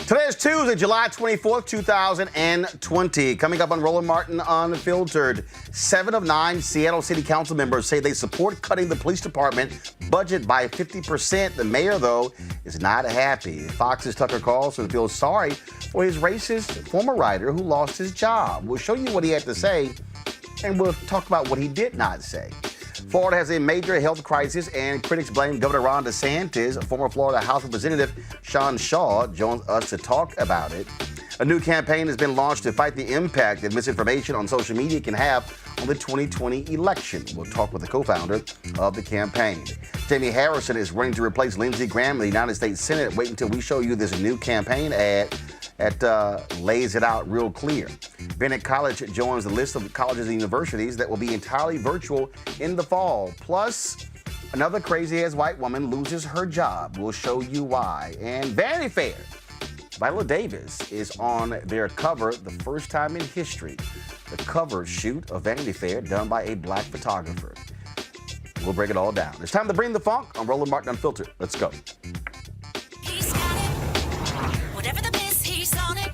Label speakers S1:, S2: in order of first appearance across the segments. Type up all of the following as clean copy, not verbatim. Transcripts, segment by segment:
S1: Today is Tuesday, July 24th, 2020. Coming up on Roland Martin Unfiltered, 7 of 9 Seattle City Council members say they support cutting the police department budget by 50%. The mayor, though, is not happy. Fox's Tucker Carlson feels sorry for his racist former writer who lost his job. We'll show you what he had to say, and we'll talk about what he did not say. Florida has a major health crisis, and critics blame Governor Ron DeSantis. Former Florida House Representative Sean Shaw joins us to talk about it. A new campaign has been launched to fight the impact that misinformation on social media can have on the 2020 election. We'll talk with the co-founder of the campaign. Jaime Harrison is running to replace Lindsay Graham in the United States Senate. Wait until we show you this new campaign ad that lays it out real clear. Bennett College joins the list of colleges and universities that will be entirely virtual in the fall. Plus, another crazy-ass white woman loses her job. We'll show you why. And Vanity Fair, Viola Davis is on their cover the first time in history. The cover shoot of Vanity Fair done by a black photographer. We'll break it all down. It's time to bring the funk on Roland Martin Unfiltered. Let's go.
S2: He's got it. Whatever the biz, he's on it.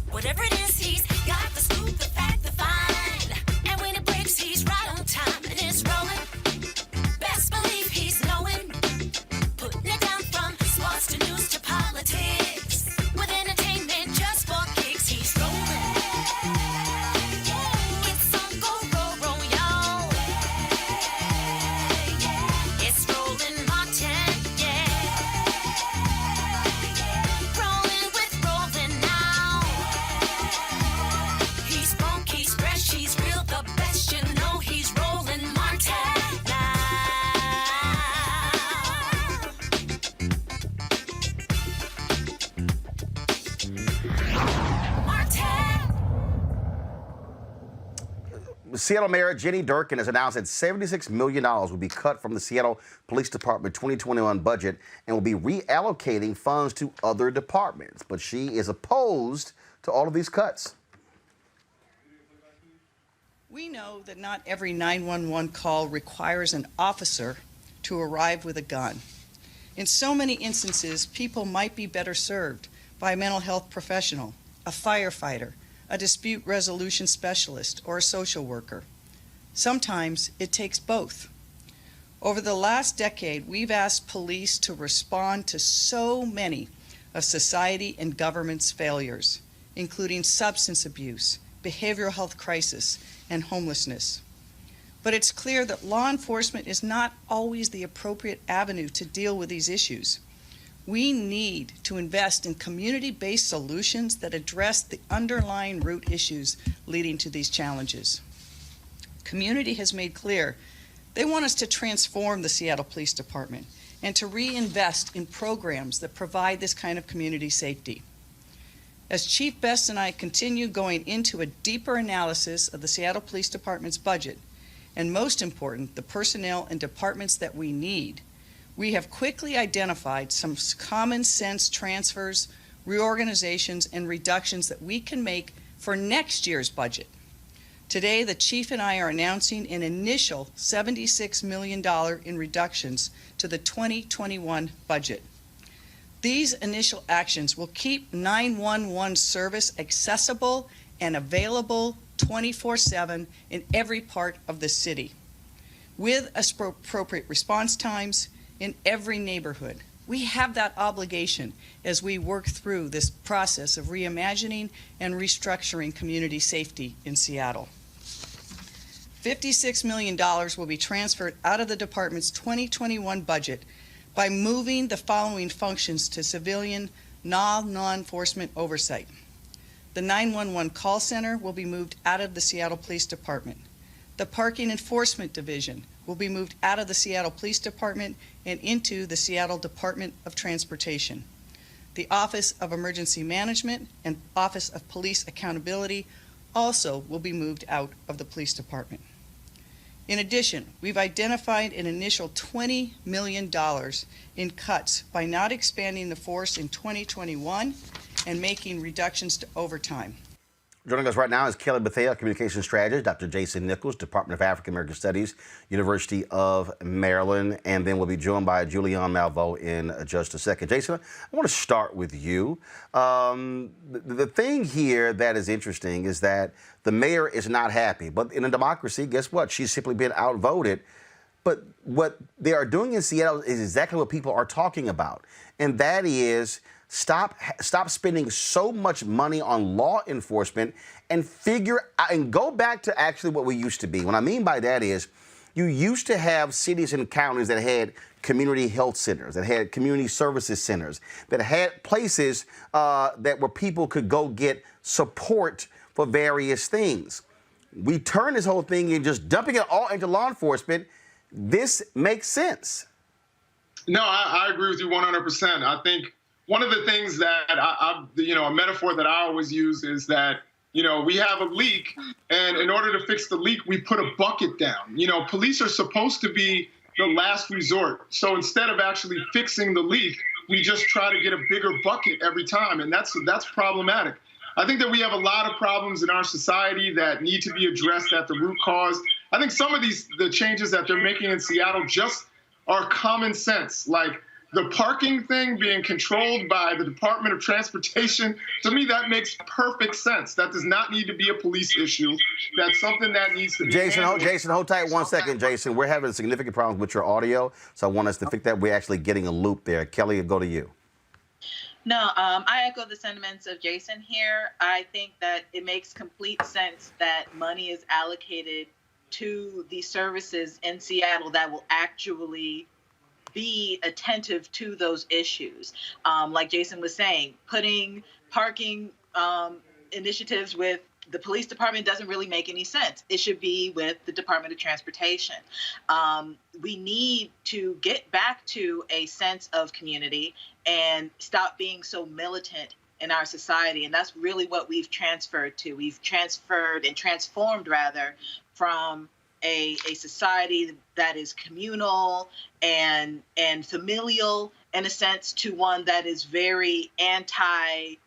S2: Whatever it is, he's got the scoop, the fact, the find. And when it breaks, he's right on time and it's rolling. Best believe he's knowing. Putting it down from sports to news to politics. With entertainment just for kicks, he's rolling. It's on go, y'all. It's Roland Martin, yeah. Rolling with Roland now. He's funk, he's fresh, he's real, the best, you know he's Roland Martin now. Martin.
S1: Seattle Mayor Jenny Durkan has announced that $76 million will be cut from the Seattle Police Department 2021 budget and will be reallocating funds to other departments. But she is opposed to all of these cuts.
S3: We know that not every 911 call requires an officer to arrive with a gun. In so many instances, people might be better served by a mental health professional, a firefighter, a dispute resolution specialist, or a social worker. Sometimes it takes both. Over the last decade, we've asked police to respond to so many of society and government's failures, including substance abuse, behavioral health crisis, and homelessness. But it's clear that law enforcement is not always the appropriate avenue to deal with these issues. We need to invest in community-based solutions that address the underlying root issues leading to these challenges. Community has made clear they want us to transform the Seattle Police Department and to reinvest in programs that provide this kind of community safety. As Chief Best and I continue going into a deeper analysis of the Seattle Police Department's budget, and most important, the personnel and departments that we need, we have quickly identified some common sense transfers, reorganizations, and reductions that we can make for next year's budget. Today, the Chief and I are announcing an initial $76 million in reductions to the 2021 budget. These initial actions will keep 911 service accessible and available 24/7 in every part of the city, with appropriate response times in every neighborhood. We have that obligation as we work through this process of reimagining and restructuring community safety in Seattle. $56 million will be transferred out of the department's 2021 budget by moving the following functions to civilian law enforcement oversight. The 911 call center will be moved out of the Seattle Police Department. The Parking Enforcement Division will be moved out of the Seattle Police Department and into the Seattle Department of Transportation. The Office of Emergency Management and Office of Police Accountability also will be moved out of the Police Department. In addition, we've identified an initial $20 million in cuts by not expanding the force in 2021 and making reductions to overtime.
S1: Joining us right now is Kelly Bethea, communication strategist, Dr. Jason Nichols, Department of African American Studies, University of Maryland, and then we'll be joined by Julianne Malveaux in just a second. Jason, I want to start with you. The thing here that is interesting is that the mayor is not happy, but in a democracy, guess what? She's simply been outvoted. But what they are doing in Seattle is exactly what people are talking about, and that is stop spending so much money on law enforcement and figure out and go back to actually what we used to be. What I mean by that is you used to have cities and counties that had community health centers, that had community services centers, that had places that where people could go get support for various things. We turn this whole thing and just dumping it all into law enforcement. This makes sense.
S4: No, I agree with you 100%. I think one of the things that a metaphor that I always use is that, we have a leak, and in order to fix the leak, we put a bucket down. Police are supposed to be the last resort. So instead of actually fixing the leak, we just try to get a bigger bucket every time, and that's problematic. I think that we have a lot of problems in our society that need to be addressed at the root cause. I think some of the changes that they're making in Seattle just are common sense, like the parking thing being controlled by the Department of Transportation. To me, that makes perfect sense. That does not need to be a police issue. That's something that needs to be
S1: Jason,
S4: handled.
S1: hold tight 1 second, Jason. We're having significant problems with your audio, so I want us to fix that. We're actually getting a loop there. Kelly, go to you.
S5: No, I echo the sentiments of Jason here. I think that it makes complete sense that money is allocated to the services in Seattle that will actually be attentive to those issues. Like Jason was saying, putting parking initiatives with the police department doesn't really make any sense. It should be with the Department of Transportation. We need to get back to a sense of community and stop being so militant in our society. And that's really what we've transferred to. We've transformed rather, from a society that is communal and familial in a sense to one that is very anti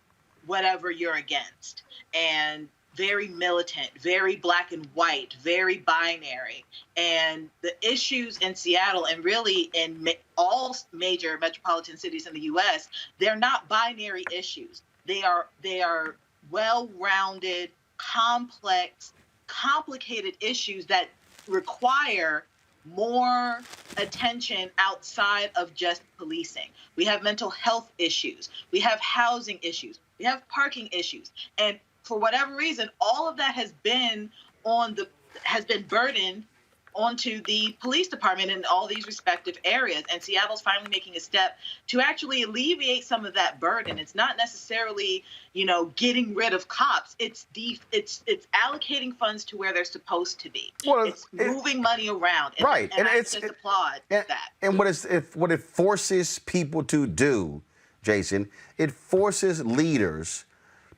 S5: whatever you're against, and very militant, very black and white, very binary. And the issues in Seattle, and really in all major metropolitan cities in the U.S., they're not binary issues. They are well-rounded, complex, complicated issues that require more attention outside of just policing. We have mental health issues. We have housing issues. We have parking issues. And for whatever reason, all of that has been burdened onto the police department in all these respective areas. And Seattle's finally making a step to actually alleviate some of that burden. It's not necessarily, getting rid of cops. It's allocating funds to where they're supposed to be.
S1: Well,
S5: it's moving money around.
S1: Right.
S5: And I just applaud that.
S1: And what it forces people to do, Jason, it forces leaders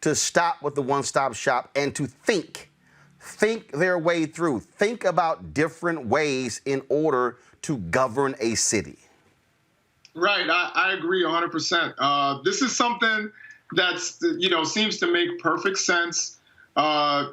S1: to stop with the one-stop shop and to think their way through, think about different ways in order to govern a city.
S4: Right, I agree 100%. This is something that's, seems to make perfect sense, and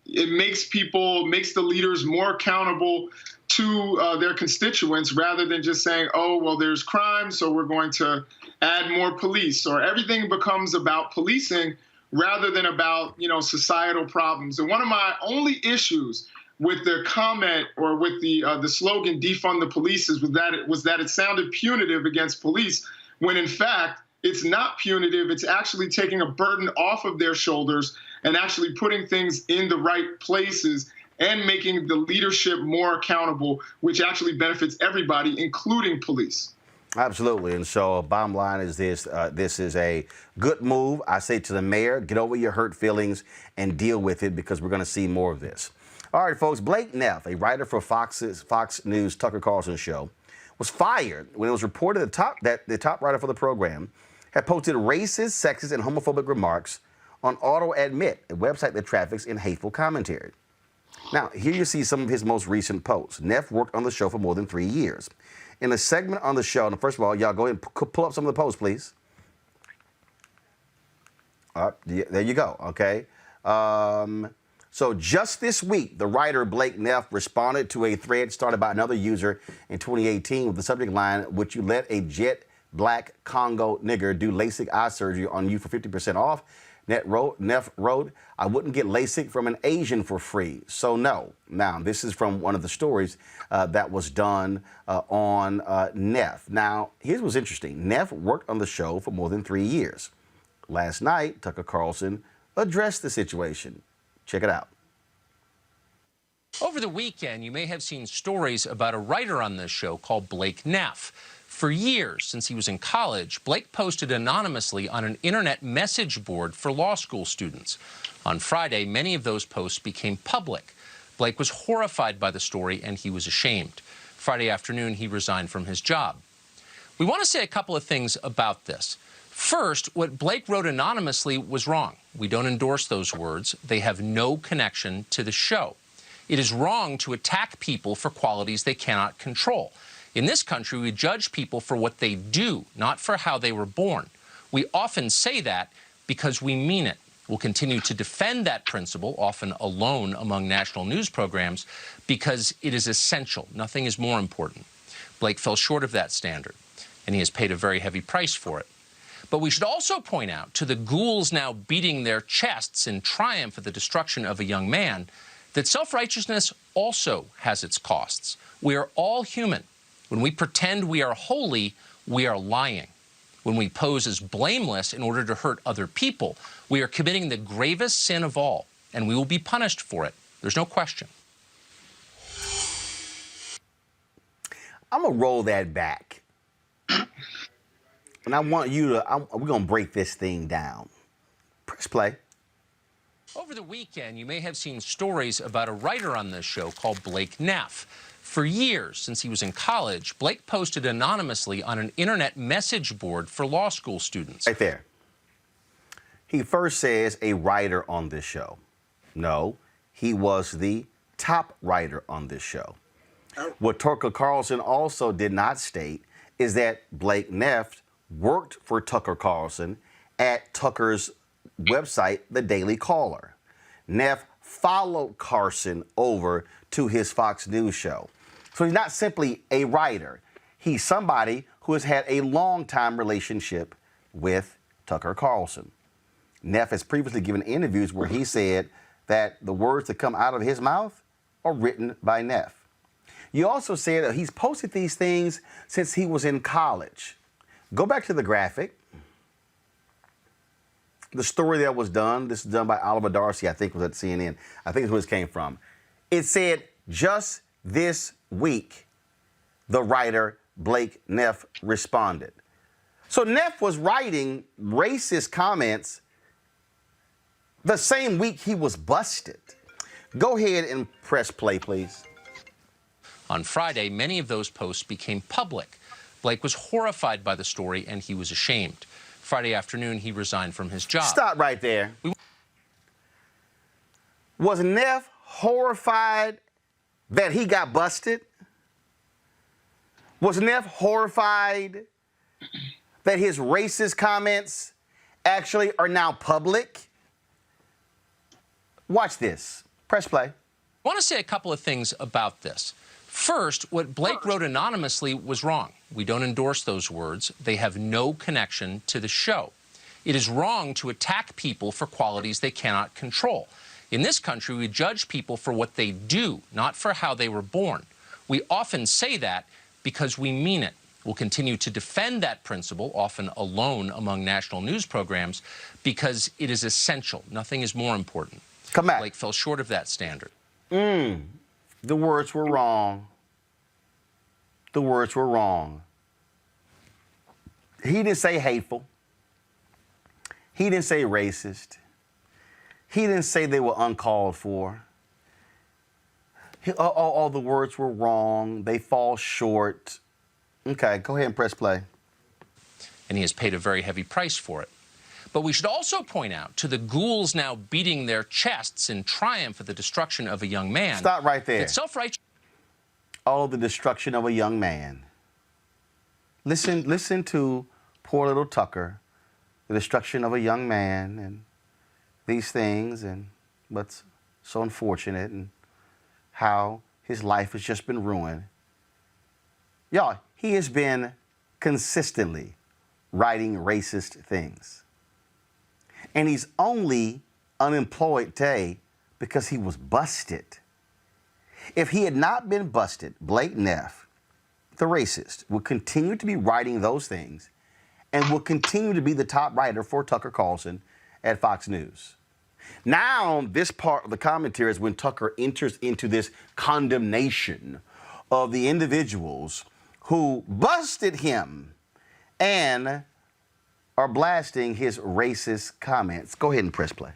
S4: it makes the leaders more accountable to their constituents rather than just saying, oh, well, there's crime, so we're going to add more police, or everything becomes about policing rather than about, societal problems. And one of my only issues with the comment or with the slogan "defund the police" was that it sounded punitive against police, when in fact it's not punitive. It's actually taking a burden off of their shoulders and actually putting things in the right places and making the leadership more accountable, which actually benefits everybody, including police.
S1: Absolutely. And so bottom line is this. This is a good move. I say to the mayor, get over your hurt feelings and deal with it, because we're going to see more of this. All right, folks. Blake Neff, a writer for Fox News Tucker Carlson show, was fired when it was reported that the top writer for the program had posted racist, sexist, and homophobic remarks on Auto Admit, a website that traffics in hateful commentary. Now, here you see some of his most recent posts. Neff worked on the show for more than 3 years. In a segment on the show, and first of all, y'all go ahead and pull up some of the posts, please. There you go. Okay. So just this week, the writer Blake Neff responded to a thread started by another user in 2018 with the subject line, "Would you let a jet black Congo nigger do LASIK eye surgery on you for 50% off?" Neff wrote, "I wouldn't get LASIK from an Asian for free, so no." Now, this is from one of the stories that was done on Neff. Now, here's what's interesting. Neff worked on the show for more than 3 years. Last night, Tucker Carlson addressed the situation. Check it out.
S6: Over the weekend, you may have seen stories about a writer on this show called Blake Neff. For years, since he was in college, Blake posted anonymously on an internet message board for law school students. On Friday, many of those posts became public. Blake was horrified by the story and he was ashamed. Friday afternoon, he resigned from his job. We want to say a couple of things about this. First, what Blake wrote anonymously was wrong. We don't endorse those words. They have no connection to the show. It is wrong to attack people for qualities they cannot control. In this country, we judge people for what they do, not for how they were born. We often say that because we mean it. We'll continue to defend that principle, often alone among national news programs, because it is essential. Nothing is more important. Blake fell short of that standard, and he has paid a very heavy price for it. But we should also point out to the ghouls now beating their chests in triumph at the destruction of a young man that self-righteousness also has its costs. We are all human. When we pretend we are holy, we are lying. When we pose as blameless in order to hurt other people, we are committing the gravest sin of all, and we will be punished for it. There's no question.
S1: I'm going to roll that back. And I want you to, we're going to break this thing down. Press play.
S6: Over the weekend, you may have seen stories about a writer on this show called Blake Neff. For years, since he was in college, Blake posted anonymously on an internet message board for law school students.
S1: Right there. He first says a writer on this show. No, he was the top writer on this show. What Tucker Carlson also did not state is that Blake Neff worked for Tucker Carlson at Tucker's website, The Daily Caller. Neff followed Carlson over to his Fox News show. So he's not simply a writer. He's somebody who has had a long-time relationship with Tucker Carlson. Neff has previously given interviews where he said that the words that come out of his mouth are written by Neff. You also said that he's posted these things since he was in college. Go back to the graphic. The story that was done, this is done by Oliver Darcy, I think was at CNN. I think that's where this came from. It said, just this week, the writer Blake Neff responded. So Neff was writing racist comments the same week he was busted. Go ahead and press play, please.
S6: On Friday, many of those posts became public. Blake was horrified by the story and he was ashamed. Friday afternoon, he resigned from his job.
S1: Stop right there. Was Neff horrified that he got busted? Was Neff horrified that his racist comments actually are now public? Watch this. Press play.
S6: I want to say a couple of things about this. First, what Blake wrote anonymously was wrong. We don't endorse those words. They have no connection to the show. It is wrong to attack people for qualities they cannot control. In this country, we judge people for what they do, not for how they were born. We often say that because we mean it. We'll continue to defend that principle, often alone among national news programs, because it is essential. Nothing is more important.
S1: Come back.
S6: Blake fell short of that standard.
S1: The words were wrong. The words were wrong. He didn't say hateful. He didn't say racist. He didn't say they were uncalled for. All the words were wrong. They fall short. Okay, go ahead and press play.
S6: And he has paid a very heavy price for it. But we should also point out to the ghouls now beating their chests in triumph at the destruction of a young man.
S1: Stop right there.
S6: That self-righteous.
S1: Oh, the destruction of a young man. Listen to poor little Tucker. the destruction of a young man and these things and what's so unfortunate and how his life has just been ruined. Y'all, he has been consistently writing racist things. And he's only unemployed today because he was busted. If he had not been busted, Blake Neff, the racist, would continue to be writing those things and will continue to be the top writer for Tucker Carlson at Fox News. Now, this part of the commentary is when Tucker enters into this condemnation of the individuals who busted him and are blasting his racist comments. Go ahead and press play.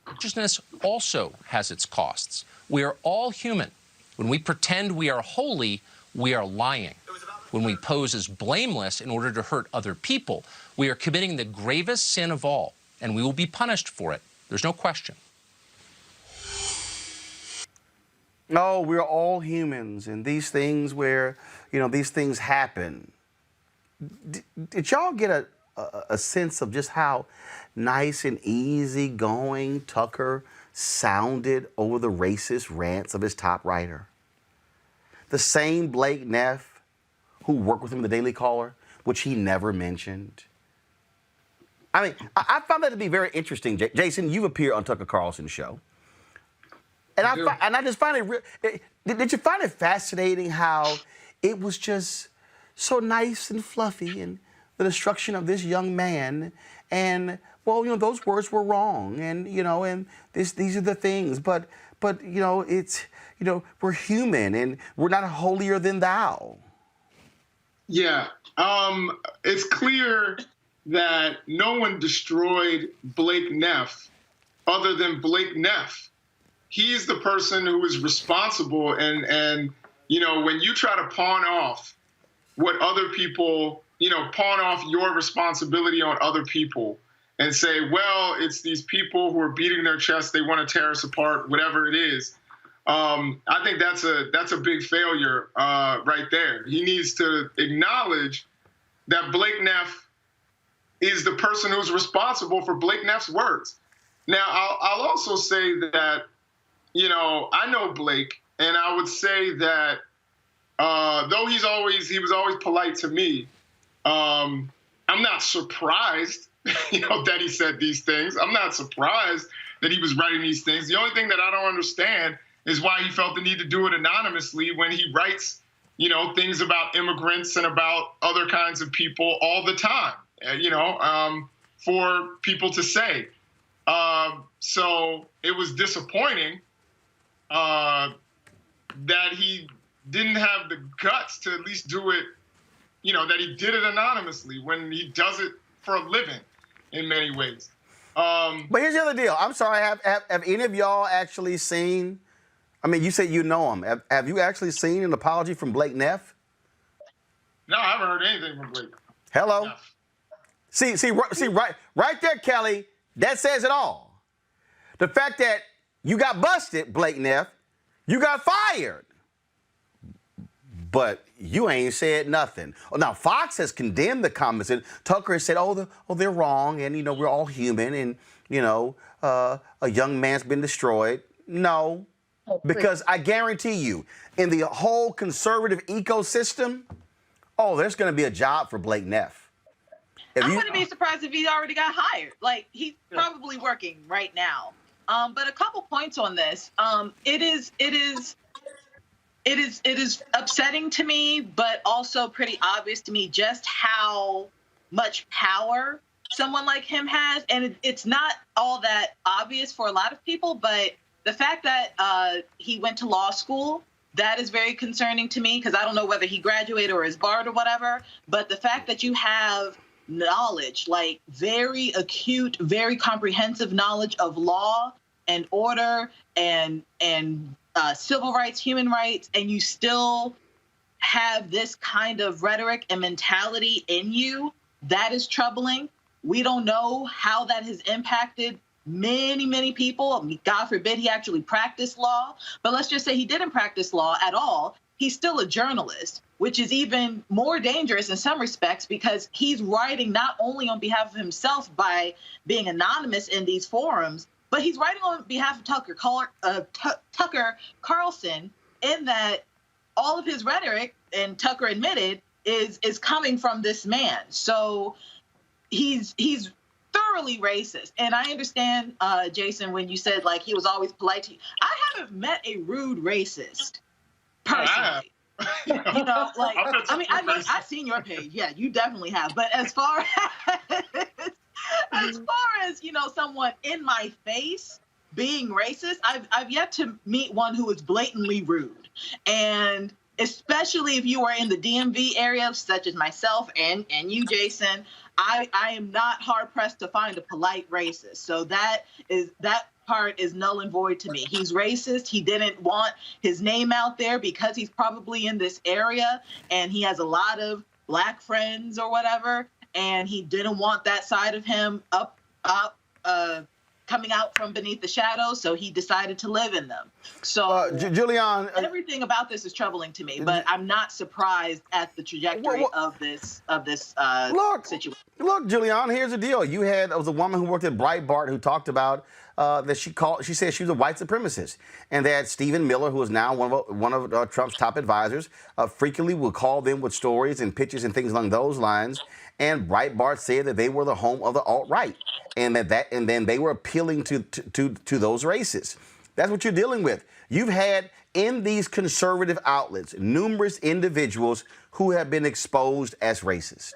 S6: Righteousness also has its costs. We are all human. When we pretend we are holy, we are lying. When we pose as blameless in order to hurt other people, we are committing the gravest sin of all, and we will be punished for it. There's no question.
S1: No, we're all humans, and these things these things happen. Did y'all get a sense of just how nice and easygoing Tucker sounded over the racist rants of his top writer? The same Blake Neff who worked with him in the Daily Caller, which he never mentioned. I mean, I found that to be very interesting. Jason, you've appeared on Tucker Carlson's show. And I just find it, did you find it fascinating how it was just so nice and fluffy and the destruction of this young man and, well, those words were wrong and, and these are the things, but it's, we're human and we're not holier than thou.
S4: Yeah, it's clear that no one destroyed Blake Neff other than Blake Neff. He's the person who is responsible. And when you try to pawn off what other people, pawn off your responsibility on other people and say, well, it's these people who are beating their chest, they want to tear us apart, whatever it is. I think that's a big failure right there. He needs to acknowledge that Blake Neff is the person who's responsible for Blake Neff's words. Now, I'll also say that, I know Blake, and I would say that though he was always polite to me, I'm not surprised, that he said these things. I'm not surprised that he was writing these things. The only thing that I don't understand is why he felt the need to do it anonymously when he writes, things about immigrants and about other kinds of people all the time, for people to say. So it was disappointing that he didn't have the guts to at least do it, that he did it anonymously when he does it for a living in many ways.
S1: But here's the other deal. I'm sorry, have any of y'all actually seen, I mean, you said you know him. Have you actually seen an apology from Blake Neff?
S4: No, I haven't heard anything from Blake.
S1: Hello?
S4: Neff.
S1: See, right there, Kelly, that says it all. The fact that you got busted, Blake Neff, you got fired, but you ain't said nothing. Now, Fox has condemned the comments, and Tucker has said, they're wrong, and, we're all human, and, a young man's been destroyed. No, because I guarantee you, in the whole conservative ecosystem, there's going to be a job for Blake Neff.
S5: I wouldn't be surprised if he already got hired. Like, he's probably working right now. But a couple points on this. It is upsetting to me, but also pretty obvious to me just how much power someone like him has. And it's not all that obvious for a lot of people, but the fact that he went to law school, that is very concerning to me because I don't know whether he graduated or is barred or whatever. But the fact that you have knowledge, like very acute, very comprehensive knowledge of law and order and civil rights, human rights, and you still have this kind of rhetoric and mentality in you, that is troubling. We don't know how that has impacted many, many people. I mean, God forbid he actually practiced law, but let's just say he didn't practice law at all. He's still a journalist. which is even more dangerous in some respects because he's writing not only on behalf of himself by being anonymous in these forums, but he's writing on behalf of Tucker Carlson, in that all of his rhetoric, and Tucker admitted, is coming from this man. So he's thoroughly racist. And I understand, Jason, when you said like he was always polite to you. I haven't met a rude racist personally. You know, like, I mean, I've seen your page. Yeah, you definitely have. But as far as, you know, someone in my face being racist, I've yet to meet one who is blatantly rude. And especially if you are in the DMV area, such as myself and you, Jason, I am not hard pressed to find a polite racist. So that part is null and void to me. He's racist. He didn't want his name out there because he's probably in this area and he has a lot of black friends or whatever, and he didn't want that side of him coming out from beneath the shadows, so he decided to live in them. So
S1: Julian,
S5: everything about this is troubling to me, but I'm not surprised at the trajectory of this situation.
S1: Look, Julian, here's the deal. There was a woman who worked at Breitbart who talked about that she said she was a white supremacist, and that Stephen Miller, who is now one of Trump's top advisors, frequently would call them with stories and pictures and things along those lines. And Breitbart said that they were the home of the alt-right, and then they were appealing to those races. That's what you're dealing with. You've had in these conservative outlets numerous individuals who have been exposed as racist.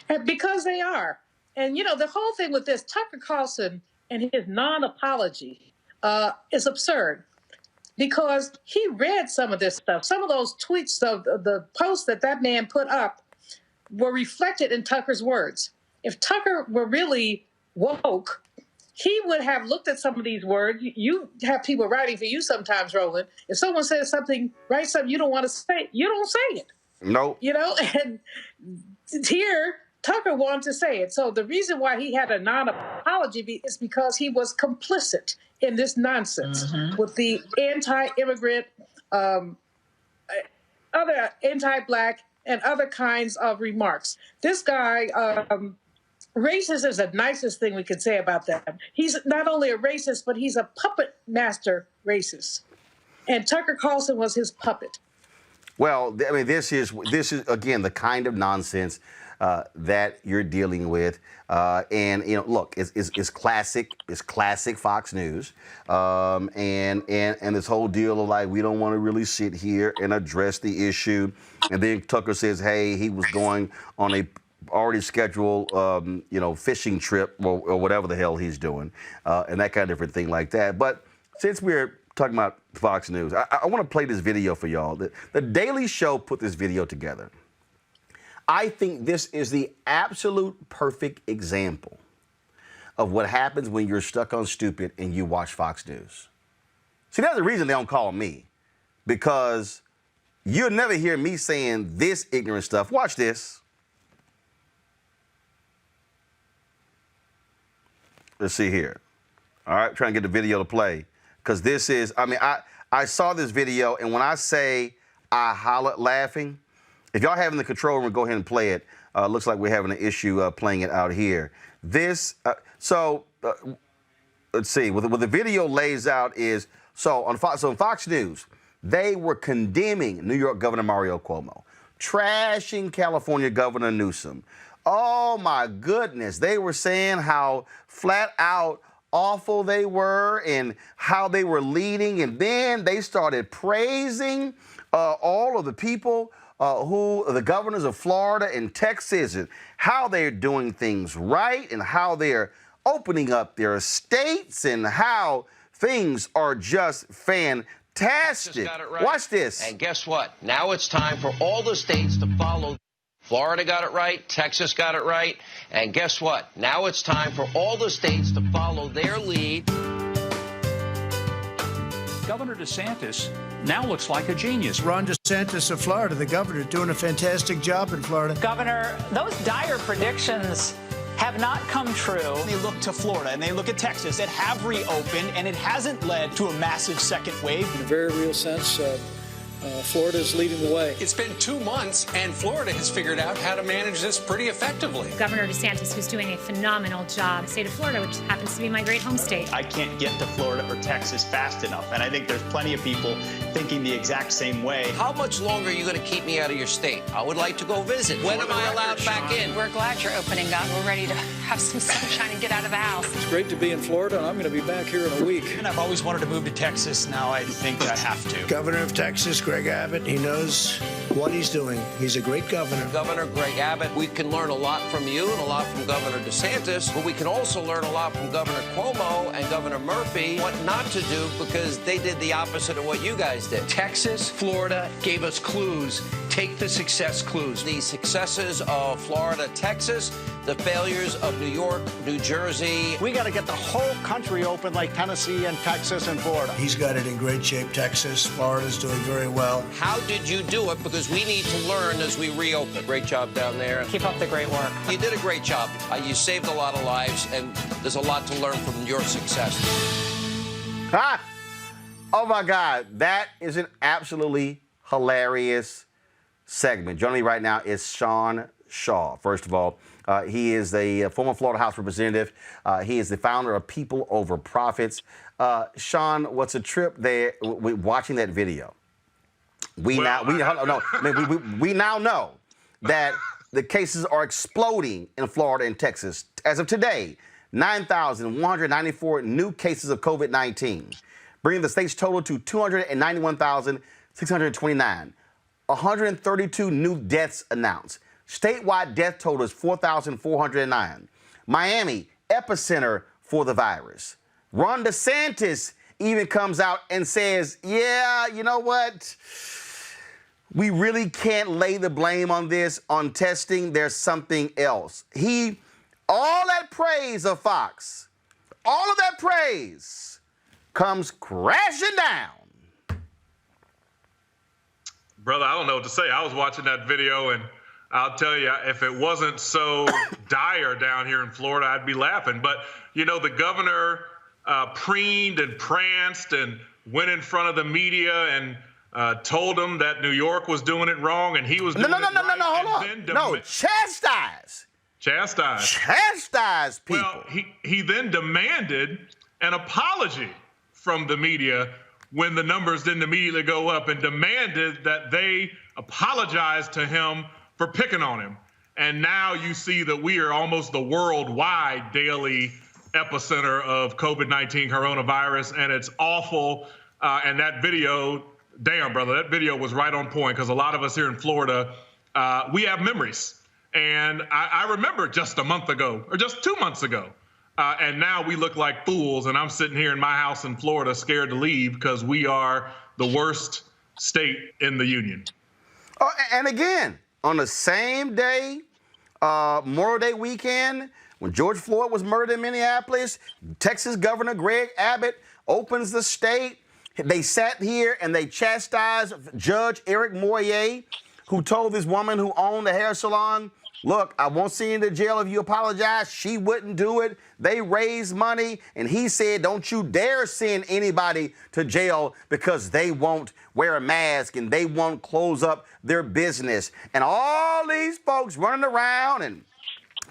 S7: And because they are. And, you know, the whole thing with this, Tucker Carlson and his non-apology is absurd, because he read some of this stuff. Some of those tweets, of the posts that man put up, were reflected in Tucker's words. If Tucker were really woke, he would have looked at some of these words. You have people writing for you sometimes, Roland. If someone says something, write something you don't want to say, you don't say it.
S1: No.
S7: You know, and here, Tucker wanted to say it. So the reason why he had a non-apology is because he was complicit in this nonsense with the anti-immigrant, other anti-black, and other kinds of remarks. This guy, racist is the nicest thing we could say about that. He's not only a racist, but he's a puppet master racist. And Tucker Carlson was his puppet.
S1: Well, I mean, this is again the kind of nonsense that you're dealing with, and you know, look, it's classic Fox News, and this whole deal of like, we don't want to really sit here and address the issue, and then Tucker says, hey, he was going on a already scheduled fishing trip or whatever the hell he's doing, and that kind of different thing like that. But since we're talking about Fox News, I want to play this video for y'all. The Daily Show put this video together. I think this is the absolute perfect example of what happens when you're stuck on stupid and you watch Fox News. See, there's a reason they don't call me, because you'll never hear me saying this ignorant stuff. Watch this. Let's see here. All right, trying to get the video to play, because this is, I mean, I saw this video, and when I say I hollered laughing, if y'all have in the control room, go ahead and play it. Looks like we're having an issue playing it out here. This, let's see, what the video lays out is, on Fox News, they were condemning New York Governor Mario Cuomo, trashing California Governor Newsom. Oh my goodness, they were saying how flat out awful they were and how they were leading, and then they started praising all of the people who the governors of Florida and Texas, and how they're doing things right, and how they're opening up their states, and how things are just fantastic.
S8: Got it right.
S1: Watch this.
S8: And guess what? Now it's time for all the states to follow. Florida got it right. Texas got it right. And guess what? Now it's time for all the states to follow their lead.
S9: Governor DeSantis now looks like a genius.
S10: Ron DeSantis of Florida, the governor, doing a fantastic job in Florida.
S11: Governor, those dire predictions have not come true.
S12: They look to Florida and they look at Texas that have reopened, and it hasn't led to a massive second wave.
S10: In a very real sense, Florida's leading the way.
S9: It's been 2 months, and Florida has figured out how to manage this pretty effectively.
S13: Governor DeSantis, who's doing a phenomenal job, the state of Florida, which happens to be my great home state.
S12: I can't get to Florida or Texas fast enough, and I think there's plenty of people thinking the exact same way.
S8: How much longer are you going to keep me out of your state? I would like to go visit. When am I allowed back in?
S11: We're glad you're opening up. We're ready to have some sunshine and get out of the house.
S10: It's great to be in Florida, and I'm going to be back here in a week.
S12: And I've always wanted to move to Texas. Now I think I have to.
S10: Governor of Texas, Greg Abbott, he knows what he's doing. He's a great governor.
S8: Governor Greg Abbott, we can learn a lot from you and a lot from Governor DeSantis, but we can also learn a lot from Governor Cuomo and Governor Murphy what not to do because they did the opposite of what you guys did.
S9: Texas, Florida gave us clues. Take the success clues.
S8: The successes of Florida, Texas, the failures of New York, New Jersey.
S12: We got to get the whole country open like Tennessee and Texas and Florida.
S10: He's got it in great shape. Texas, Florida's doing very well.
S8: How did you do it? Because we need to learn as we reopen. Great job down there.
S11: Keep up the great work.
S8: You did a great job. You saved a lot of lives, and there's a lot to learn from your success.
S1: Ha! Oh my God, that is an absolutely hilarious segment. Joining me right now is Sean Shaw. First of all, he is a former Florida House representative. He is the founder of People Over Profits. Sean, what's a trip there watching that video? We now know that the cases are exploding in Florida and Texas. As of today, 9,194 new cases of COVID-19, bringing the state's total to 291,629. 132 new deaths announced. Statewide death total is 4,409. Miami, epicenter for the virus. Ron DeSantis even comes out and says, yeah, you know what? We really can't lay the blame on this, on testing. There's something else. All that praise of Fox, all of that praise comes crashing down.
S14: Brother, I don't know what to say. I was watching that video, and I'll tell you, if it wasn't so dire down here in Florida, I'd be laughing. But, you know, the governor preened and pranced and went in front of the media and told them that New York was doing it wrong and he was doing it right.
S1: Hold on. No, chastise. Chastise people.
S14: Well, he then demanded an apology from the media when the numbers didn't immediately go up, and demanded that they apologize to him for picking on him. And now you see that we are almost the worldwide daily epicenter of COVID-19 coronavirus, and it's awful. And that video, damn, brother, that video was right on point, because a lot of us here in Florida, we have memories. And I remember just a month ago, or just 2 months ago, and now we look like fools, and I'm sitting here in my house in Florida scared to leave because we are the worst state in the union.
S1: Oh, and again, on the same day, Memorial Day weekend, when George Floyd was murdered in Minneapolis, Texas Governor Greg Abbott opens the state. They sat here and they chastised Judge Eric Moyer, who told this woman who owned the hair salon, look, I won't send you to jail if you apologize. She wouldn't do it. They raised money, and he said, don't you dare send anybody to jail because they won't wear a mask and they won't close up their business. And all these folks running around and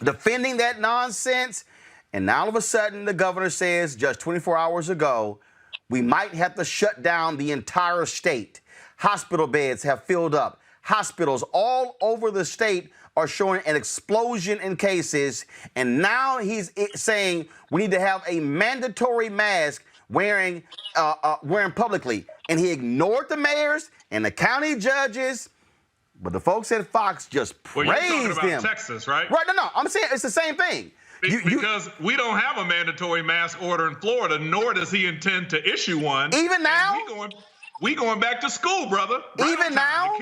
S1: defending that nonsense. And now all of a sudden, the governor says just 24 hours ago, we might have to shut down the entire state. Hospital beds have filled up. Hospitals all over the state are showing an explosion in cases, and now he's saying we need to have a mandatory mask wearing publicly. And he ignored the mayors and the county judges, but the folks at Fox just praised
S14: well, you're talking
S1: them.
S14: about Texas, right?
S1: Right, no, I'm saying it's the same thing.
S14: Because we don't have a mandatory mask order in Florida, nor does he intend to issue one.
S1: Even now?
S14: We going back to school, brother. Right
S1: Even now?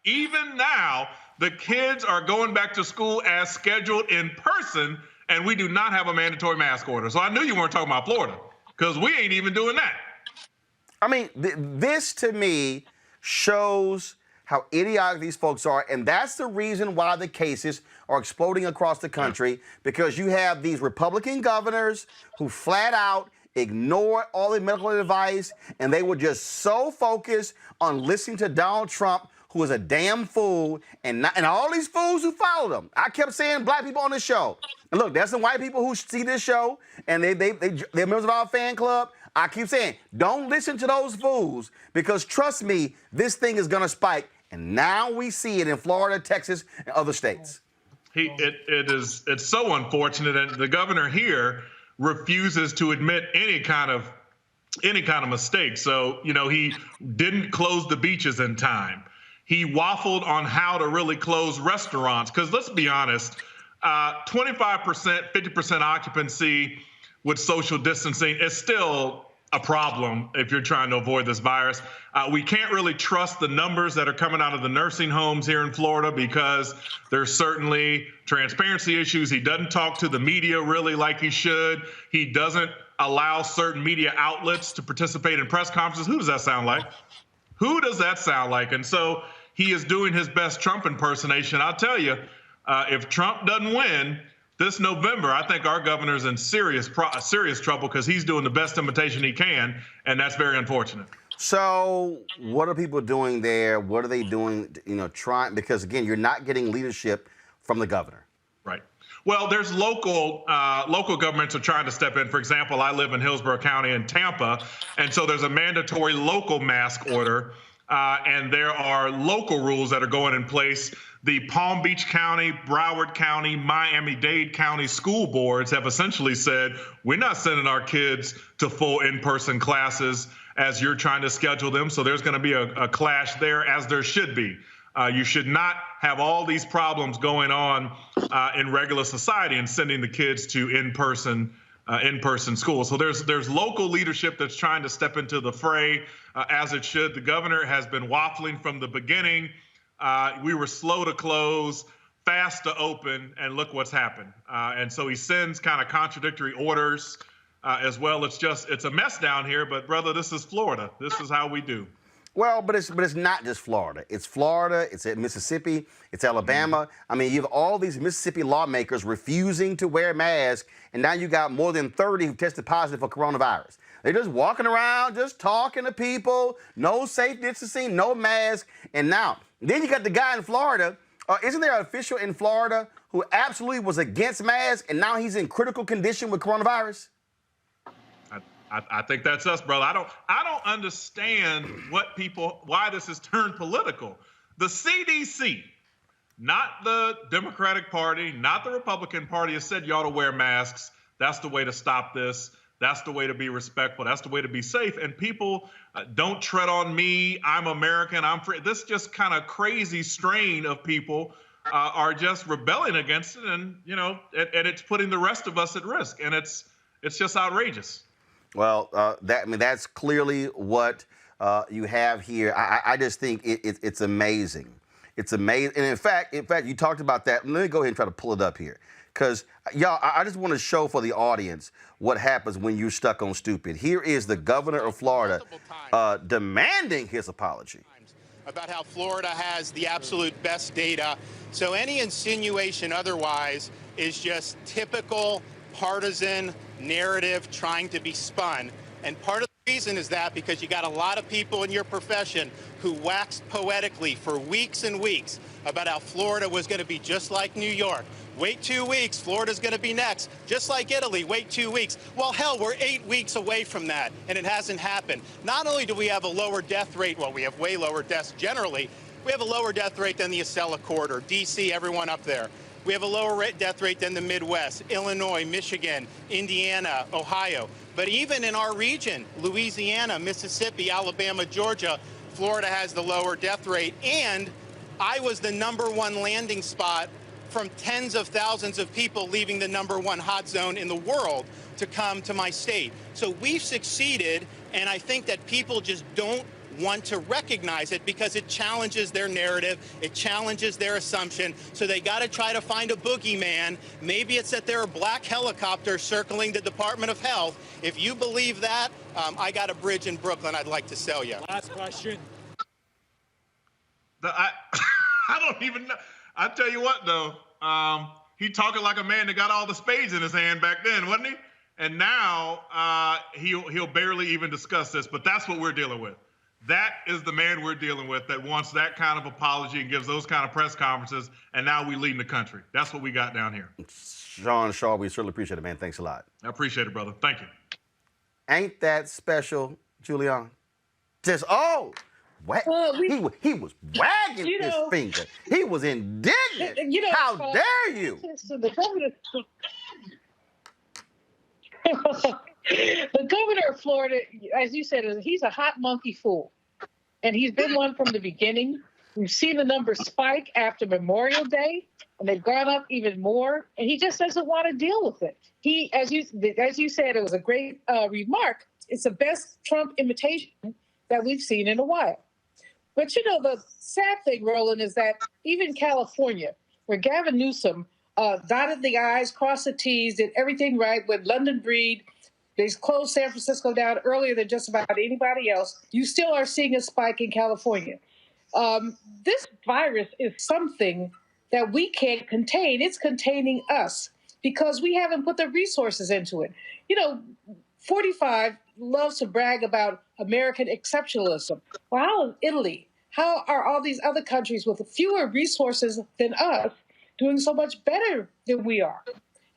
S14: Even now, the kids are going back to school as scheduled in person, and we do not have a mandatory mask order. So I knew you weren't talking about Florida, because we ain't even doing that.
S1: I mean, this to me shows how idiotic these folks are, and that's the reason why the cases are exploding across the country, because you have these Republican governors who flat out ignore all the medical advice, and they were just so focused on listening to Donald Trump, who is a damn fool, and all these fools who followed him. I kept saying black people on this show. And look, there's some white people who see this show, and they're members of our fan club. I keep saying, don't listen to those fools, because trust me, this thing is going to spike. And now we see it in Florida, Texas, and other states.
S14: It's so unfortunate, and the governor here refuses to admit any kind of mistake. So, he didn't close the beaches in time. He waffled on how to really close restaurants, because let's be honest, 25%, 50% occupancy with social distancing is still a problem if you're trying to avoid this virus. We can't really trust the numbers that are coming out of the nursing homes here in Florida, because there's certainly transparency issues. He doesn't talk to the media really like he should. He doesn't allow certain media outlets to participate in press conferences. Who does that sound like? Who does that sound like? And so he is doing his best Trump impersonation. I'll tell you, if Trump doesn't win this November, I think our governor's in serious trouble, because he's doing the best imitation he can, and that's very unfortunate.
S1: So what are people doing there? What are they doing, trying? Because, again, you're not getting leadership from the governor.
S14: Right. Well, there's local governments are trying to step in. For example, I live in Hillsborough County in Tampa, and so there's a mandatory local mask order, and there are local rules that are going in place. The Palm Beach County, Broward County, Miami-Dade County school boards have essentially said, we're not sending our kids to full in-person classes as you're trying to schedule them. So there's going to be a clash there, as there should be. You should not have all these problems going on in regular society and sending the kids to in-person school. So there's local leadership that's trying to step into the fray, as it should. The governor has been waffling from the beginning. We were slow to close, fast to open, and look what's happened. And so he sends kind of contradictory orders as well. It's a mess down here, but brother, this is Florida. This is how we do.
S1: Well, but it's not just Florida. It's Florida, it's Mississippi, it's Alabama. I mean, you have all these Mississippi lawmakers refusing to wear masks, and now you got more than 30 who tested positive for coronavirus. They're just walking around, just talking to people, no safe distancing, no mask, and then you got the guy in Florida. Isn't there an official in Florida who absolutely was against masks, and now he's in critical condition with coronavirus?
S14: I think that's us, brother. I don't understand why this has turned political. The CDC, not the Democratic Party, not the Republican Party, has said you ought to wear masks. That's the way to stop this. That's the way to be respectful. That's the way to be safe. And people don't tread on me. I'm American. I'm free. This just kind of crazy strain of people are just rebelling against it, and and it's putting the rest of us at risk. And it's just outrageous. Well,
S1: that's clearly what you have here. I just think it's amazing. It's amazing. And in fact, you talked about that. Let me go ahead and try to pull it up here. Because, y'all, I just want to show for the audience what happens when you're stuck on stupid. Here is the governor of Florida demanding his apology.
S15: About how Florida has the absolute best data. So any insinuation otherwise is just typical partisan narrative trying to be spun. And part of the reason is that because you got a lot of people in your profession who waxed poetically for weeks and weeks about how Florida was going to be just like New York. Wait 2 weeks, Florida's going to be next. Just like Italy, wait 2 weeks. Well, hell, we're 8 weeks away from that, and it hasn't happened. Not only do we have a lower death rate, well, we have way lower deaths generally. We have a lower death rate than the Acela Corridor, D.C., everyone up there. We have a lower death rate than the Midwest, Illinois, Michigan, Indiana, Ohio. But even in our region, Louisiana, Mississippi, Alabama, Georgia, Florida has the lower death rate. And I was the #1 landing spot from tens of thousands of people leaving the #1 hot zone in the world to come to my state. So we've succeeded, and I think that people just don't want to recognize it because it challenges their narrative, it challenges their assumption, so they got to try to find a boogeyman. Maybe it's that there are black helicopters circling the Department of Health. If you believe that, I got a bridge in Brooklyn I'd like to sell you.
S16: Last question.
S14: I don't even know. I tell you what, though, he talking like a man that got all the spades in his hand back then, wasn't he? And now he'll barely even discuss this, but that's what we're dealing with. That is the man we're dealing with that wants that kind of apology and gives those kind of press conferences, and now we leading the country. That's what we got down here.
S1: Sean Shaw, we certainly appreciate it, man. Thanks a lot.
S14: I appreciate it, brother. Thank you.
S1: Ain't that special, Julian? Just, he was wagging his finger. He was indignant. How dare you?
S7: The governor of Florida, as you said, he's a hot monkey fool. And he's been one from the beginning. We've seen the numbers spike after Memorial Day, and they've gone up even more. And he just doesn't want to deal with it. He, as you said, it was a great remark. It's the best Trump imitation that we've seen in a while. But, the sad thing, Roland, is that even California, where Gavin Newsom dotted the I's, crossed the T's, did everything right with London Breed, they closed San Francisco down earlier than just about anybody else. You still are seeing a spike in California. This virus is something that we can't contain. It's containing us because we haven't put the resources into it. 45 loves to brag about American exceptionalism. Well, how is Italy? How are all these other countries with fewer resources than us doing so much better than we are?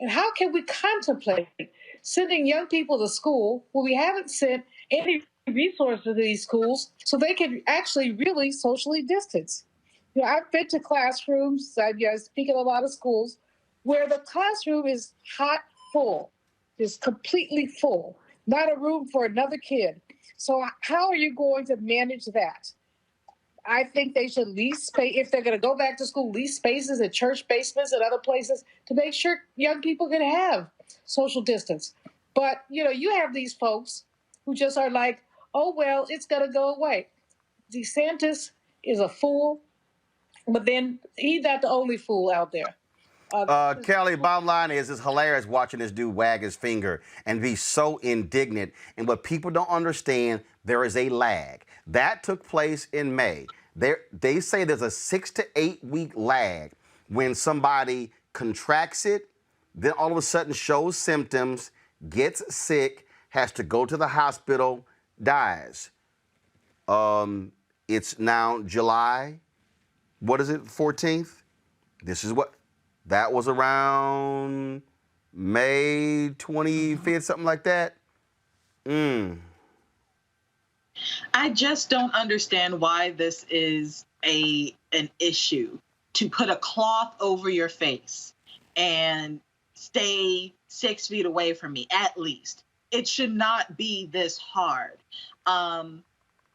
S7: And how can we contemplate sending young people to school when we haven't sent any resources to these schools so they can actually really socially distance? I've been to classrooms, I speak at a lot of schools, where the classroom is hot full, is completely full, not a room for another kid. So how are you going to manage that? I think they should lease space, if they're going to go back to school, lease spaces in church basements and other places to make sure young people can have social distance. But, you have these folks who just are like, oh, well, it's going to go away. DeSantis is a fool, but then he's not the only fool out there.
S1: Kelly, bottom line is, it's hilarious watching this dude wag his finger and be so indignant. And what people don't understand, there is a lag. That took place in May. They say there's a 6 to 8 week lag when somebody contracts it, then all of a sudden shows symptoms, gets sick, has to go to the hospital, dies. It's now July, 14th? This is what... That was around May 25th, something like that.
S5: I just don't understand why this is an issue, to put a cloth over your face and stay 6 feet away from me, at least. It should not be this hard.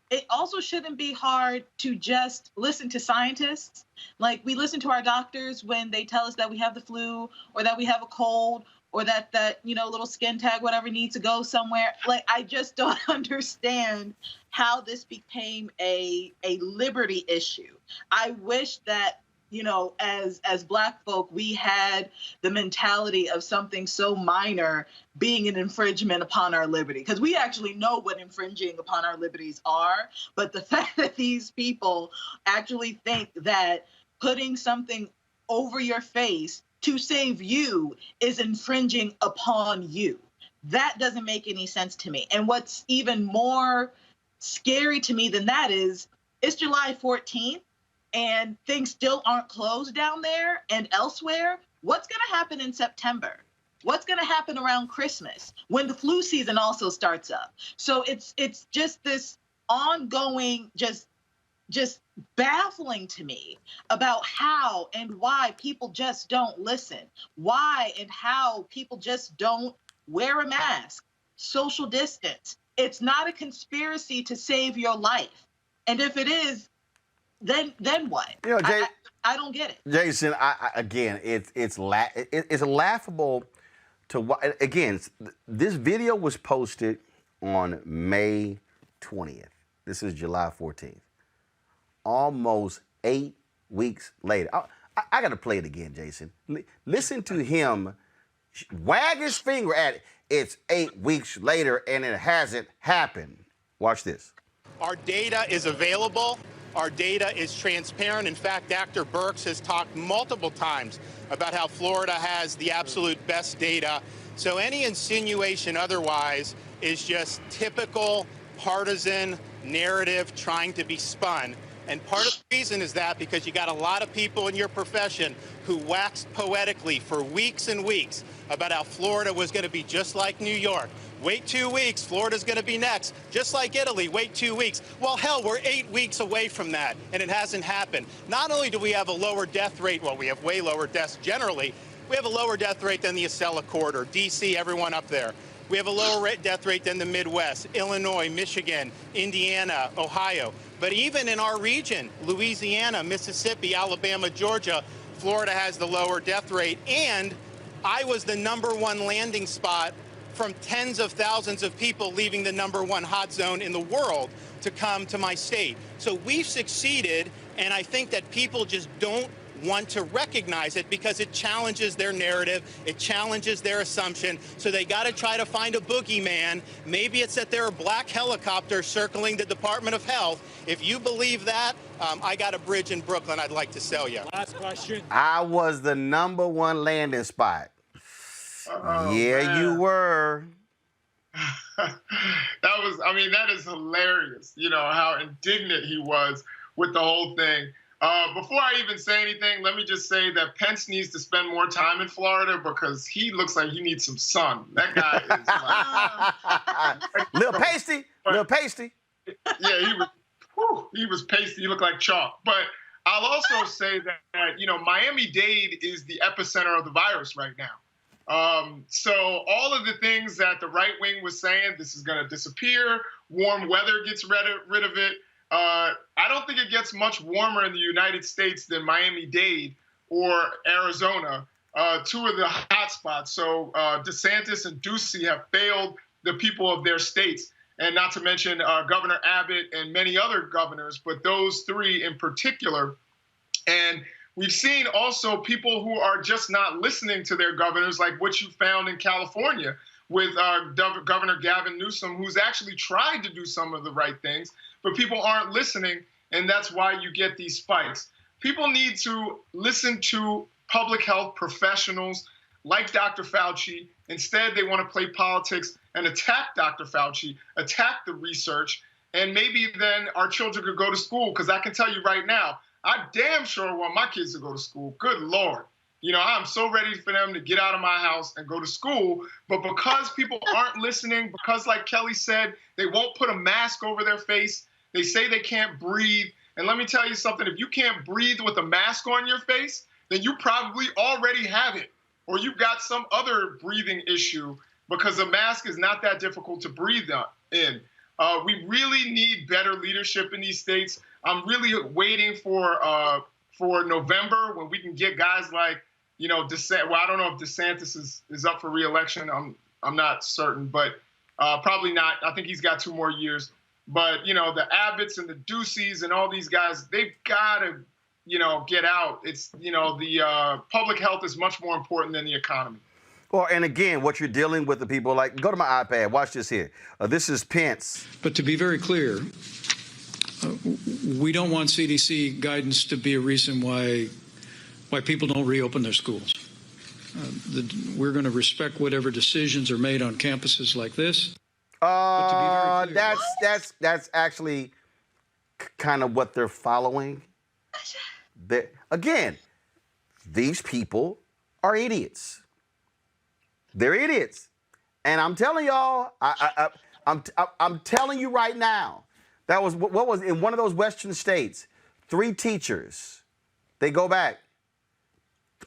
S5: It also shouldn't be hard to just listen to scientists. Like, we listen to our doctors when they tell us that we have the flu or that we have a cold or that little skin tag, whatever, needs to go somewhere. Like, I just don't understand how this became a liberty issue. I wish that, as Black folk, we had the mentality of something so minor being an infringement upon our liberty, because we actually know what infringing upon our liberties are. But the fact that these people actually think that putting something over your face to save you is infringing upon you, that doesn't make any sense to me. And what's even more scary to me than that is it's July 14th. And things still aren't closed down there and elsewhere. What's going to happen in September? What's going to happen around Christmas when the flu season also starts up? So it's just this ongoing, just baffling to me about how and why people just don't listen. Why and how people just don't wear a mask, social distance. It's not a conspiracy to save your life. And if it is, then what? I don't get it.
S1: Jason, again, it's laughable to again. This video was posted on May 20th. This is July 14th. Almost 8 weeks later. I got to play it again, Jason. Listen to him wag his finger at it. It's 8 weeks later and it hasn't happened. Watch this.
S15: Our data is available. Our data is transparent. In fact, Dr. Birx has talked multiple times about how Florida has the absolute best data So any insinuation otherwise is just typical partisan narrative trying to be spun. And part of the reason is that because you got a lot of people in your profession who waxed poetically for weeks and weeks about how Florida was going to be just like New York. Wait 2 weeks, Florida's going to be next. Just like Italy, wait 2 weeks. Well, hell, we're 8 weeks away from that, and it hasn't happened. Not only do we have a lower death rate, well, we have way lower deaths generally. We have a lower death rate than the Acela corridor, D.C., everyone up there. We have a lower death rate than the Midwest, Illinois, Michigan, Indiana, Ohio. But even in our region, Louisiana, Mississippi, Alabama, Georgia, Florida has the lower death rate. And I was the #1 landing spot from tens of thousands of people leaving the #1 hot zone in the world to come to my state. So we've succeeded, and I think that people just don't want to recognize it because it challenges their narrative, it challenges their assumption, so they got to try to find a boogeyman. Maybe it's that there are black helicopters circling the Department of Health. If you believe that, I got a bridge in Brooklyn I'd like to sell you.
S16: Last question.
S1: I was the #1 landing spot.
S4: Oh,
S1: yeah,
S4: man.
S1: you were.
S4: That is hilarious, how indignant he was with the whole thing. Before I even say anything, let me just say that Pence needs to spend more time in Florida because he looks like he needs some sun. That guy is like...
S1: Little pasty.
S4: Yeah, he was pasty. He looked like chalk. But I'll also say that, Miami-Dade is the epicenter of the virus right now. So all of the things that the right wing was saying, this is going to disappear, warm weather gets rid of it. I don't think it gets much warmer in the United States than Miami-Dade or Arizona, two of the hot spots. So DeSantis and Ducey have failed the people of their states, and not to mention Governor Abbott and many other governors, but those three in particular. And we've seen also people who are just not listening to their governors, like what you found in California with Governor Gavin Newsom, who's actually tried to do some of the right things, but people aren't listening, and that's why you get these spikes. People need to listen to public health professionals like Dr. Fauci. Instead, they want to play politics and attack Dr. Fauci, attack the research, and maybe then our children could go to school, because I can tell you right now, I damn sure want my kids to go to school. Good Lord. I'm so ready for them to get out of my house and go to school. But because people aren't listening, because like Kelly said, they won't put a mask over their face. They say they can't breathe. And let me tell you something. If you can't breathe with a mask on your face, then you probably already have it. Or you've got some other breathing issue, because a mask is not that difficult to breathe in. We really need better leadership in these states. I'm really waiting for November when we can get guys like, DeSantis. Well, I don't know if DeSantis is up for re-election. I'm not certain, but probably not. I think he's got 2 more years. But, the Abbotts and the Duceys and all these guys, they've got to, get out. It's, the public health is much more important than the economy.
S1: Well, and again, what you're dealing with the people, like, go to my iPad, watch this here. This is Pence.
S16: But to be very clear, we don't want CDC guidance to be a reason why people don't reopen their schools. We're going to respect whatever decisions are made on campuses like this. But to be very clear,
S1: that's actually kind of what they're following. Again, these people are idiots. They're idiots, and I'm telling y'all, I'm telling you right now. That was what was in one of those Western states. 3 teachers, they go back.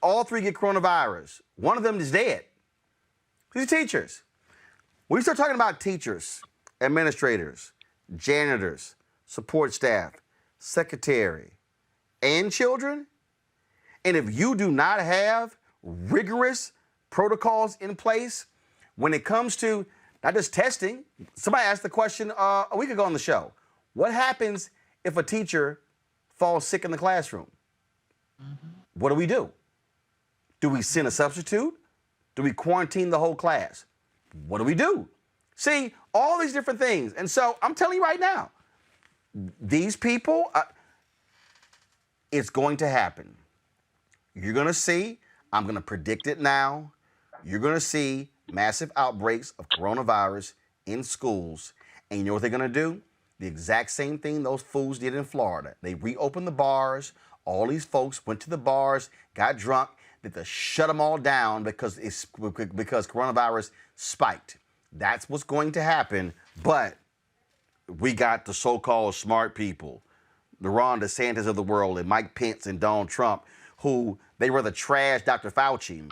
S1: All 3 get coronavirus. One of them is dead. These are teachers. When you start talking about teachers, administrators, janitors, support staff, secretary, and children, and if you do not have rigorous protocols in place when it comes to not just testing. Somebody asked the question a week ago on the show. What happens if a teacher falls sick in the classroom? What do? Do we send a substitute? Do we quarantine the whole class? What do we do? See, all these different things. And so I'm telling you right now, these people, it's going to happen. You're going to see, I'm going to predict it now. You're going to see massive outbreaks of coronavirus in schools. And you know what they're going to do? The exact same thing those fools did in Florida. They reopened the bars. All these folks went to the bars, got drunk, to shut them all down because coronavirus spiked. That's what's going to happen. But we got the so-called smart people, the Ron DeSantis of the world and Mike Pence and Donald Trump, who they rather trash Dr. Fauci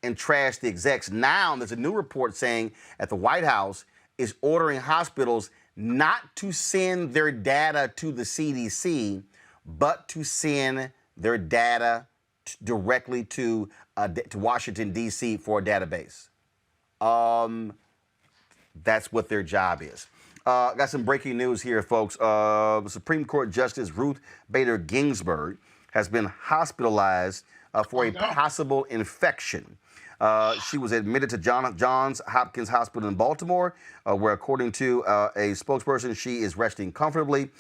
S1: and trash the execs. Now there's a new report saying that the White House is ordering hospitals not to send their data to the CDC, but to send their data directly to Washington, D.C. for a database. That's what their job is. Got some breaking news here, folks. Supreme Court Justice Ruth Bader Ginsburg has been hospitalized for a possible infection. She was admitted to Johns Hopkins Hospital in Baltimore, where, according to a spokesperson, she is resting comfortably.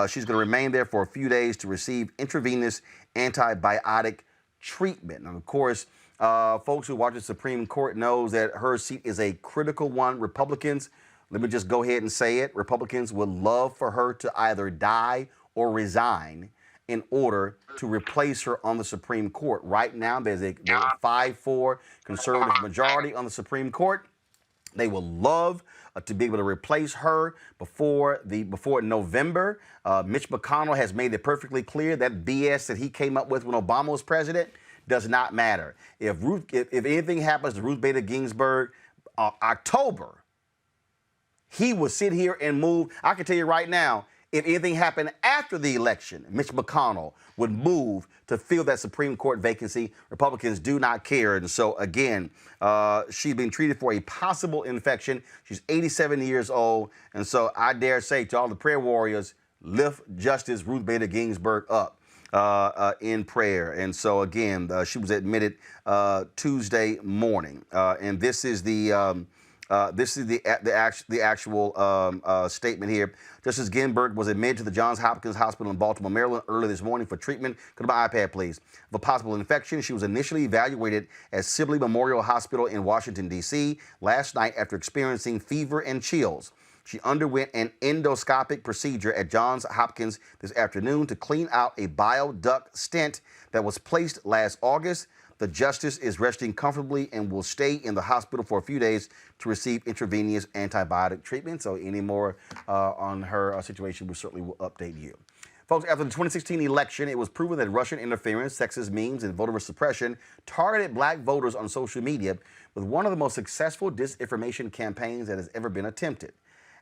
S1: She's going to remain there for a few days to receive intravenous antibiotic treatment. And of course, folks who watch the Supreme Court knows that her seat is a critical one. Republicans, let me just go ahead and say it, Republicans would love for her to either die or resign in order to replace her on the Supreme Court. Right now, there's a 5-4 conservative majority on the Supreme Court. They will love to be able to replace her before November. Mitch McConnell has made it perfectly clear that BS that he came up with when Obama was president does not matter. If anything happens to Ruth Bader Ginsburg, October, he will sit here and move. I can tell you right now, if anything happened after the election, Mitch McConnell would move to fill that Supreme Court vacancy. Republicans do not care. And so, again, she's being treated for a possible infection. She's 87 years old. And so I dare say to all the prayer warriors, lift Justice Ruth Bader Ginsburg up in prayer. And so, again, she was admitted Tuesday morning. And this is the actual statement here. Justice Ginsburg was admitted to the Johns Hopkins Hospital in Baltimore, Maryland, early this morning for treatment. Go to my iPad, please. Of a possible infection, she was initially evaluated at Sibley Memorial Hospital in Washington, D.C. last night after experiencing fever and chills. She underwent an endoscopic procedure at Johns Hopkins this afternoon to clean out a bile duct stent that was placed last August. The justice is resting comfortably and will stay in the hospital for a few days to receive intravenous antibiotic treatment. So any more on her situation, we certainly will update you. Folks, after the 2016 election, it was proven that Russian interference, sexist memes, and voter suppression targeted black voters on social media with one of the most successful disinformation campaigns that has ever been attempted.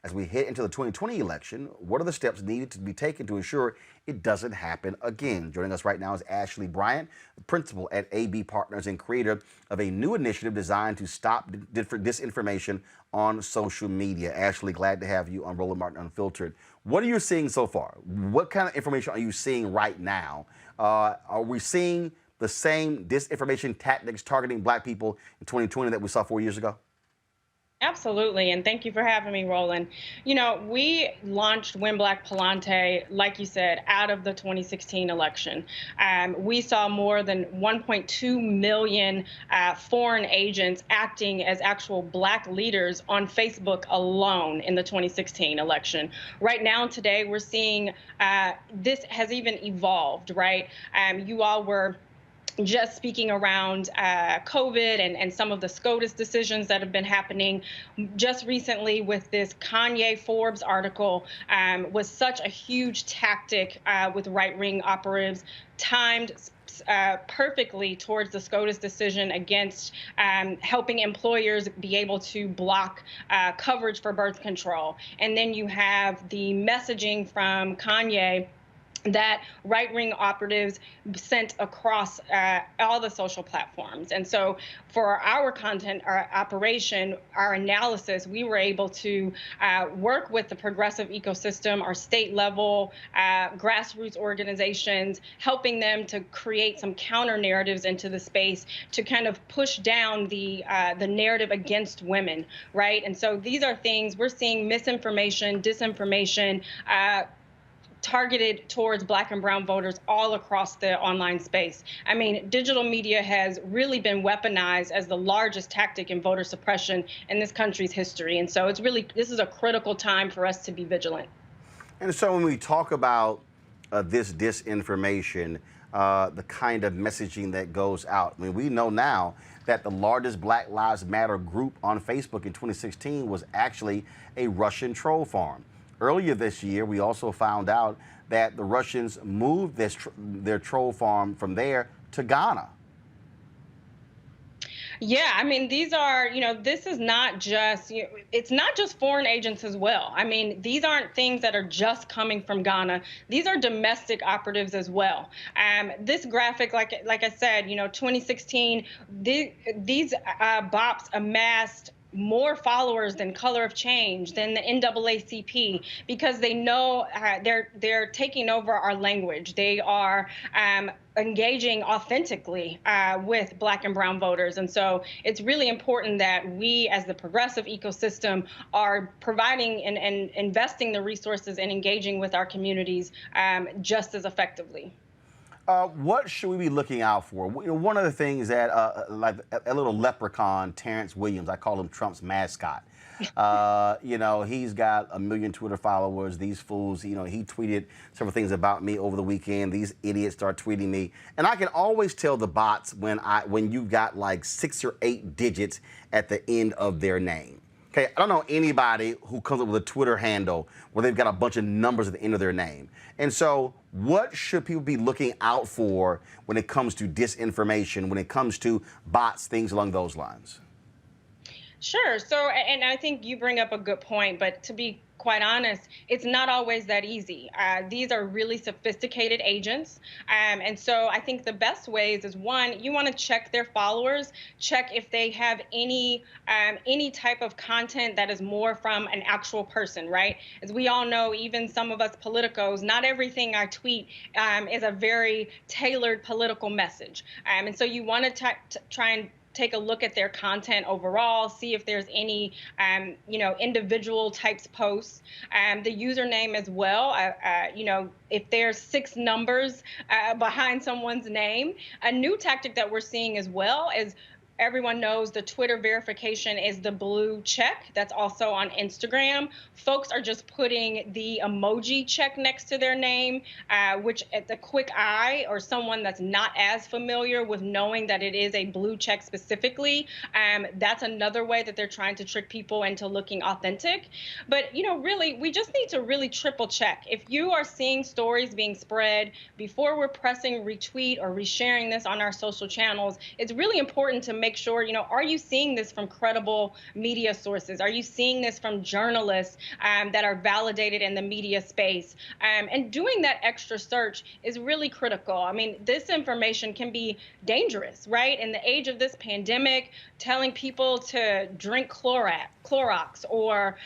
S1: As we head into the 2020 election, what are the steps needed to be taken to ensure it doesn't happen again? Joining us right now is Ashley Bryant, principal at AB Partners and creator of a new initiative designed to stop disinformation on social media. Ashley, glad to have you on Roland Martin Unfiltered. What are you seeing so far? What kind of information are you seeing right now? Are we seeing the same disinformation tactics targeting black people in 2020 that we saw 4 years ago?
S17: Absolutely, and thank you for having me, Roland. You know, we launched Win Black Palante, like you said, out of the 2016 election. We saw more than 1.2 million foreign agents acting as actual black leaders on Facebook alone in the 2016 election. Right now, today, we're seeing this has even evolved, right? You all were just speaking around COVID and some of the SCOTUS decisions that have been happening just recently with this Kanye Forbes article was such a huge tactic with right-wing operatives timed perfectly towards the SCOTUS decision against helping employers be able to block coverage for birth control. And then you have the messaging from Kanye that right-wing operatives sent across all the social platforms. And so for our content, our operation, our analysis, we were able to work with the progressive ecosystem, our state level, grassroots organizations, helping them to create some counter narratives into the space to kind of push down the narrative against women, right? And so these are things we're seeing: misinformation, disinformation, targeted towards Black and brown voters all across the online space. I mean, digital media has really been weaponized as the largest tactic in voter suppression in this country's history. And so this is a critical time for us to be vigilant.
S1: And so when we talk about this disinformation, the kind of messaging that goes out, I mean, we know now that the largest Black Lives Matter group on Facebook in 2016 was actually a Russian troll farm. Earlier this year, we also found out that the Russians moved their troll farm from there to Ghana.
S17: Yeah, I mean, these are, this is not just, it's not just foreign agents as well. I mean, these aren't things that are just coming from Ghana. These are domestic operatives as well. This graphic, like I said, 2016, these bops amassed more followers than Color of Change, than the NAACP, because they know they're taking over our language. They are engaging authentically with Black and brown voters. And so it's really important that we, as the progressive ecosystem, are providing and investing the resources and engaging with our communities just as effectively.
S1: What should we be looking out for? One of the things that, like a little leprechaun, Terrence Williams, I call him Trump's mascot. He's got 1 million Twitter followers. These fools, he tweeted several things about me over the weekend. These idiots start tweeting me. And I can always tell the bots when you've got like 6 or 8 digits at the end of their name. Okay, I don't know anybody who comes up with a Twitter handle where they've got a bunch of numbers at the end of their name. And so what should people be looking out for when it comes to disinformation, when it comes to bots, things along those lines?
S17: Sure. So, and I think you bring up a good point, but to be quite honest, it's not always that easy. These are really sophisticated agents. And so I think the best ways is, one, you want to check their followers, check if they have any type of content that is more from an actual person, right? As we all know, even some of us politicos, not everything I tweet is a very tailored political message. And so you want to try and take a look at their content overall, see if there's any, individual types posts, the username as well. If there's 6 numbers behind someone's name. A new tactic that we're seeing as well is, everyone knows the Twitter verification is the blue check. That's also on Instagram. Folks are just putting the emoji check next to their name, which at the quick eye, or someone that's not as familiar with knowing that it is a blue check specifically, that's another way that they're trying to trick people into looking authentic. But, really, we just need to really triple check. If you are seeing stories being spread, before we're pressing retweet or resharing this on our social channels, it's really important to make sure, are you seeing this from credible media sources? Are you seeing this from journalists that are validated in the media space? And doing that extra search is really critical. I mean, this information can be dangerous, right? In the age of this pandemic, telling people to drink Clorox, or,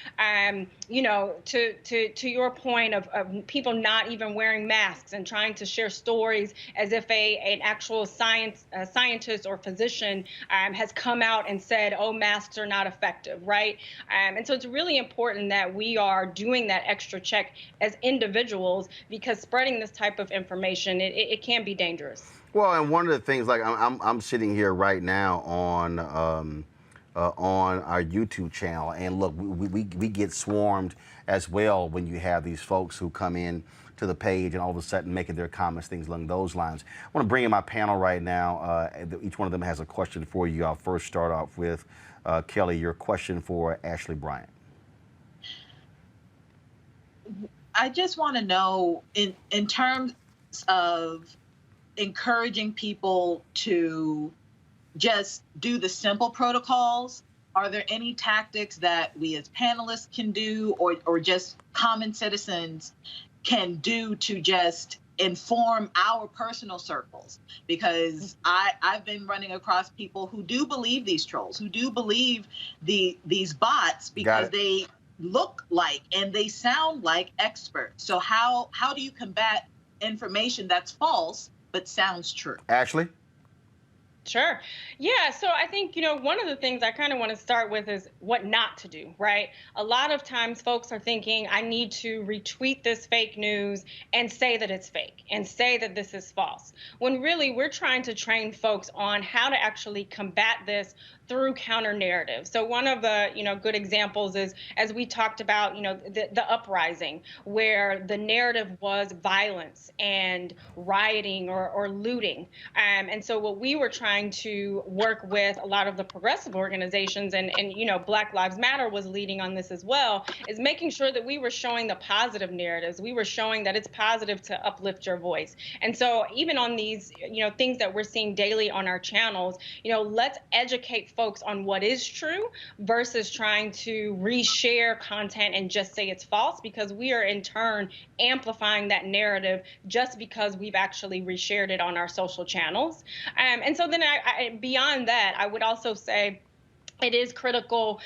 S17: to your point of people not even wearing masks and trying to share stories as if an actual scientist or physician has come out and said, oh, masks are not effective, right? And so it's really important that we are doing that extra check as individuals, because spreading this type of information, it can be dangerous.
S1: Well, and one of the things, like I'm sitting here right now on our YouTube channel, and look, we get swarmed as well when you have these folks who come in to the page and all of a sudden making their comments, things along those lines. I want to bring in my panel right now. Each one of them has a question for you. I'll first start off with Kelly, your question for Ashley Bryant.
S5: I just want to know, in terms of encouraging people to just do the simple protocols, are there any tactics that we as panelists can do, or just common citizens can do to just inform our personal circles? Because I've been running across people who do believe these trolls, who do believe these bots, because they look like and they sound like experts. So how do you combat information that's false but sounds true?
S1: Ashley?
S17: Sure. Yeah. So I think, one of the things I kind of want to start with is what not to do, right? A lot of times folks are thinking, I need to retweet this fake news and say that it's fake and say that this is false. When really we're trying to train folks on how to actually combat this through counter narrative. So one of the, good examples is, as we talked about, the uprising, where the narrative was violence and rioting or looting. And so what we were trying to work with a lot of the progressive organizations, and Black Lives Matter was leading on this as well, is making sure that we were showing the positive narratives. We were showing that it's positive to uplift your voice. And so even on these, things that we're seeing daily on our channels, let's educate folks on what is true versus trying to reshare content and just say it's false, because we are in turn amplifying that narrative just because we've actually reshared it on our social channels. And so then beyond that, I would also say it is critical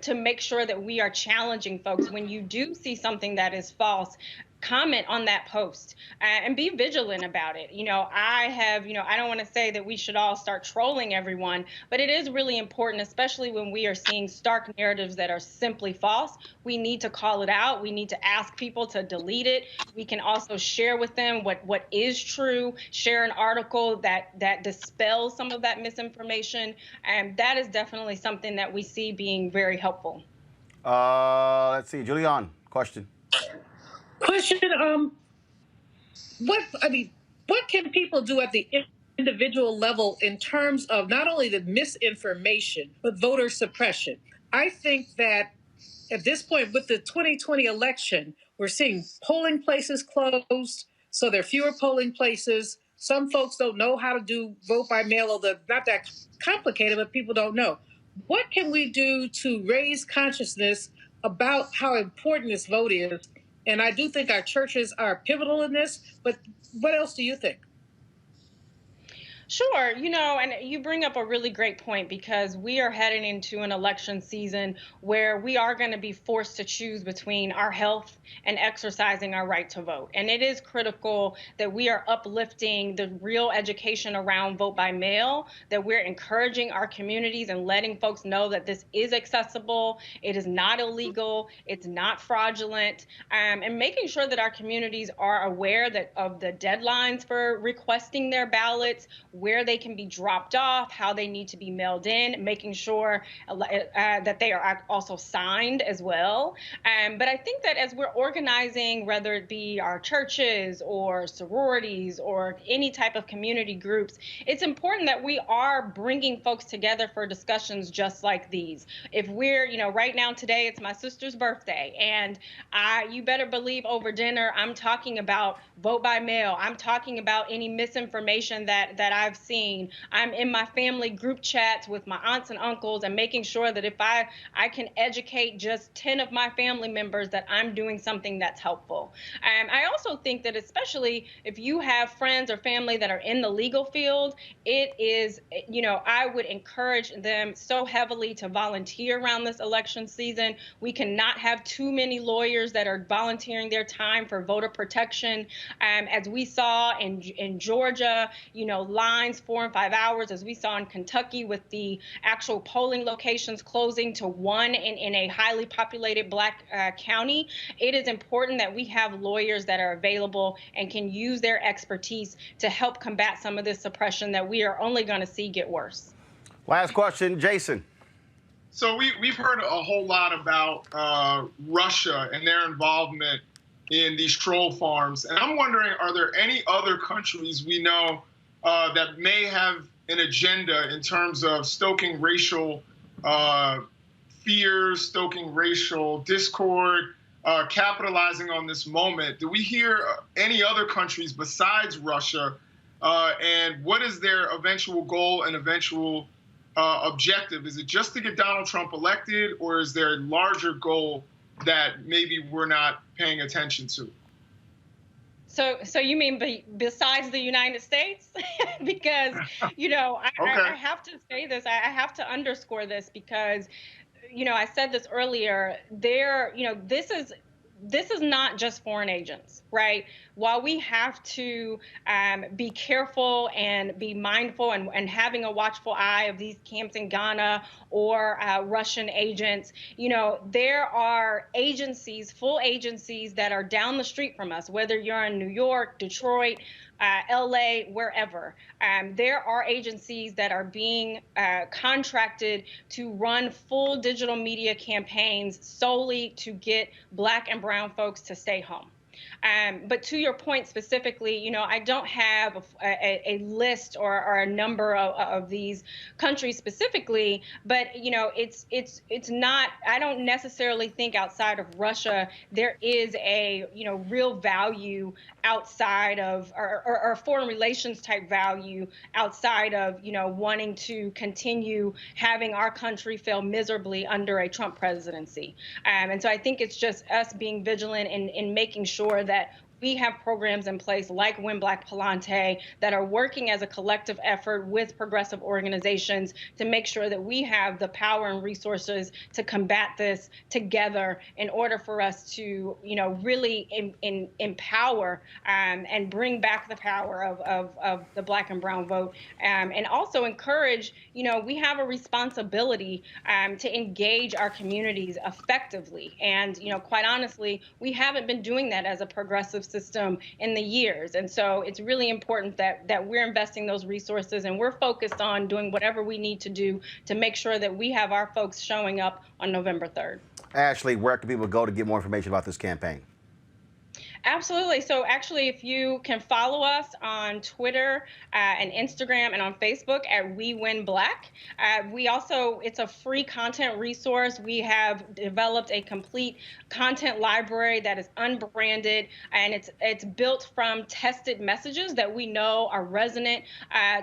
S17: to make sure that we are challenging folks. When you do see something that is false, comment on that post and be vigilant about it. I don't want to say that we should all start trolling everyone, but it is really important, especially when we are seeing stark narratives that are simply false. We need to call it out. We need to ask people to delete it. We can also share with them what is true, share an article that dispels some of that misinformation. And that is definitely something that we see being very helpful.
S1: Let's see, Julian, question.
S7: What can people do at the individual level in terms of not only the misinformation, but voter suppression? I think that at this point, with the 2020 election, we're seeing polling places closed, so there are fewer polling places. Some folks don't know how to vote by mail, although not that complicated, but people don't know. What can we do to raise consciousness about how important this vote is? And I do think our churches are pivotal in this, but what else do you think?
S17: Sure. And you bring up a really great point, because we are heading into an election season where we are going to be forced to choose between our health and exercising our right to vote. And it is critical that we are uplifting the real education around vote by mail, that we're encouraging our communities and letting folks know that this is accessible, it is not illegal, it's not fraudulent, and making sure that our communities are aware of the deadlines for requesting their ballots, where they can be dropped off, how they need to be mailed in, making sure that they are also signed as well. But I think that as we're organizing, whether it be our churches or sororities or any type of community groups, it's important that we are bringing folks together for discussions just like these. If we're, right now today, it's my sister's birthday, and you better believe over dinner, I'm talking about vote by mail. I'm talking about any misinformation that I've seen. I'm in my family group chats with my aunts and uncles and making sure that if I can educate just 10 of my family members, that I'm doing something that's helpful. I also think that especially if you have friends or family that are in the legal field, it is, I would encourage them so heavily to volunteer around this election season. We cannot have too many lawyers that are volunteering their time for voter protection. As we saw in Georgia, lines 4 and 5 hours, as we saw in Kentucky with the actual polling locations closing to 1 in a highly populated Black county. It is important that we have lawyers that are available and can use their expertise to help combat some of this suppression that we are only going to see get worse.
S1: Last question, Jason.
S4: So we've heard a whole lot about Russia and their involvement in these troll farms. And I'm wondering, are there any other countries we know that may have an agenda in terms of stoking racial fears, stoking racial discord, capitalizing on this moment? Do we hear any other countries besides Russia? And what is their eventual goal and eventual objective? Is it just to get Donald Trump elected, or is there a larger goal that maybe we're not paying attention to?
S17: So you mean besides the United States? Because, I have to say this, I have to underscore this, because, I said this earlier, this is this is not just foreign agents, right? While we have to be careful and be mindful and having a watchful eye of these camps in Ghana or Russian agents, there are agencies, full agencies that are down the street from us, whether you're in New York, Detroit, LA, wherever. There are agencies that are being contracted to run full digital media campaigns solely to get Black and brown folks to stay home. But to your point specifically, I don't have a list or a number of these countries specifically, but it's not. I don't necessarily think outside of Russia there is a real value outside of or foreign relations type value outside of wanting to continue having our country fail miserably under a Trump presidency. And so I think it's just us being vigilant in making sure that we have programs in place like Win Black Palante that are working as a collective effort with progressive organizations to make sure that we have the power and resources to combat this together in order for us to, really empower and bring back the power of the Black and brown vote, and also encourage, we have a responsibility to engage our communities effectively. And, quite honestly, we haven't been doing that as a progressive system in the years. And so it's really important that we're investing those resources and we're focused on doing whatever we need to do to make sure that we have our folks showing up on November 3rd.
S1: Ashley, where can people go to get more information about this campaign?
S17: Absolutely. So actually, if you can follow us on Twitter and Instagram and on Facebook at We Win Black. We also, it's a free content resource. We have developed a complete content library that is unbranded, and it's built from tested messages that we know are resonant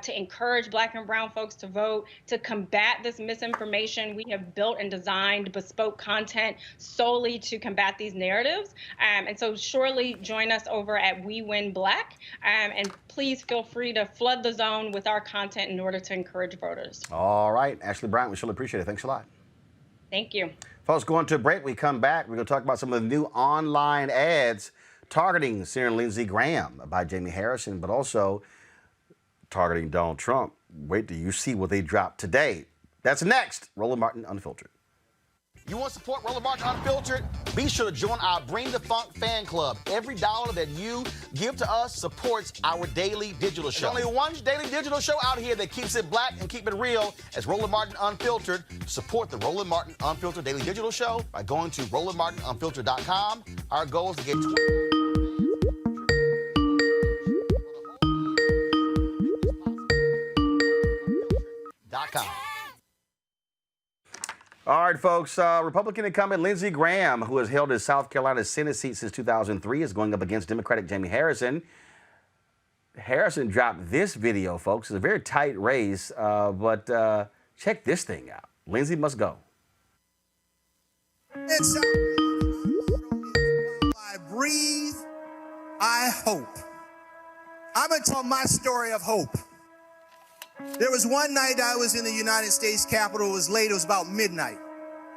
S17: to encourage Black and brown folks to vote, to combat this misinformation. We have built and designed bespoke content solely to combat these narratives. And so surely join us over at We Win Black, and please feel free to flood the zone with our content in order to encourage voters.
S1: All right, Ashley Bryant, we surely appreciate it. Thanks a lot.
S17: Thank you.
S1: Folks, going to a break. We come back. We're going to talk about some of the new online ads targeting Senator Lindsey Graham by Jaime Harrison, but also targeting Donald Trump. Wait till you see what they dropped today. That's next. Roland Martin Unfiltered. You want to support Roland Martin Unfiltered? Be sure to join our Bring the Funk fan club. Every dollar that you give to us supports our daily digital show. There's only one daily digital show out here that keeps it black and keep it real as Roland Martin Unfiltered. Support the Roland Martin Unfiltered daily digital show by going to RolandMartinUnfiltered.com. Our goal is to get .com. All right, folks. Republican incumbent Lindsey Graham, who has held his South Carolina Senate seat since 2003, is going up against Democratic Jaime Harrison. Harrison dropped this video, folks. It's a very tight race, but check this thing out. Lindsey must go.
S18: I breathe, I hope. I'm going to tell my story of hope. There was one night I was in the United States Capitol. It was late. It was about midnight.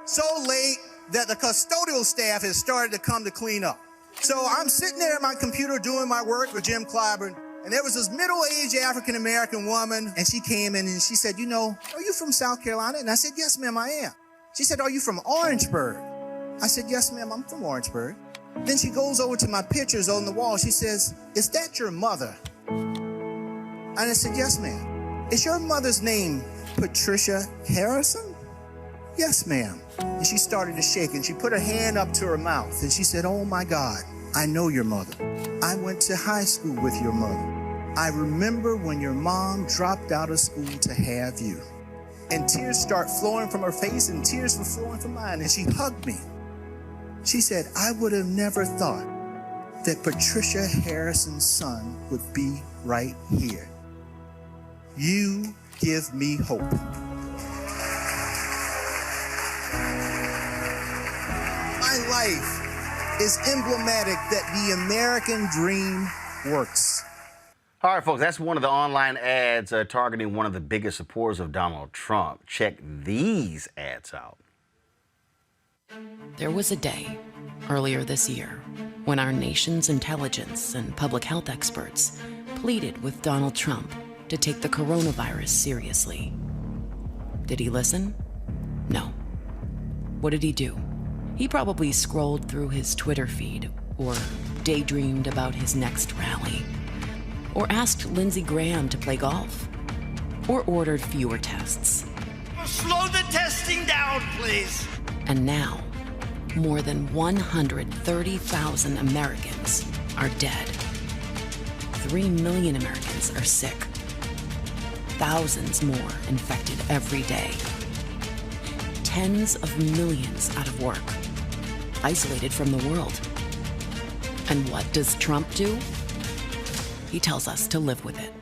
S18: So late that the custodial staff has started to come to clean up. So I'm sitting there at my computer doing my work with Jim Clyburn, and there was this middle-aged African-American woman, and she came in and she said, are you from South Carolina? And I said, yes, ma'am, I am. She said, are you from Orangeburg? I said, yes, ma'am, I'm from Orangeburg. Then she goes over to my pictures on the wall. She says, is that your mother? And I said, yes, ma'am. Is your mother's name Patricia Harrison? Yes, ma'am. And she started to shake, and she put her hand up to her mouth, and she said, oh, my God, I know your mother. I went to high school with your mother. I remember when your mom dropped out of school to have you. And tears start flowing from her face, and tears were flowing from mine, and she hugged me. She said, I would have never thought that Patricia Harrison's son would be right here. You give me hope. My life is emblematic that the American dream works.
S1: All right, folks, that's one of the online ads targeting one of the biggest supporters of Donald Trump. Check these ads out.
S19: There was a day, earlier this year, when our nation's intelligence and public health experts pleaded with Donald Trump to take the coronavirus seriously. Did he listen? No. What did he do? He probably scrolled through his Twitter feed, or daydreamed about his next rally, or asked Lindsay Graham to play golf, or ordered fewer tests.
S20: Slow the testing down, please.
S19: And now, more than 130,000 Americans are dead. 3 million Americans are sick. Thousands more infected every day. Tens of millions out of work, isolated from the world. And what does Trump do? He tells us to live with it.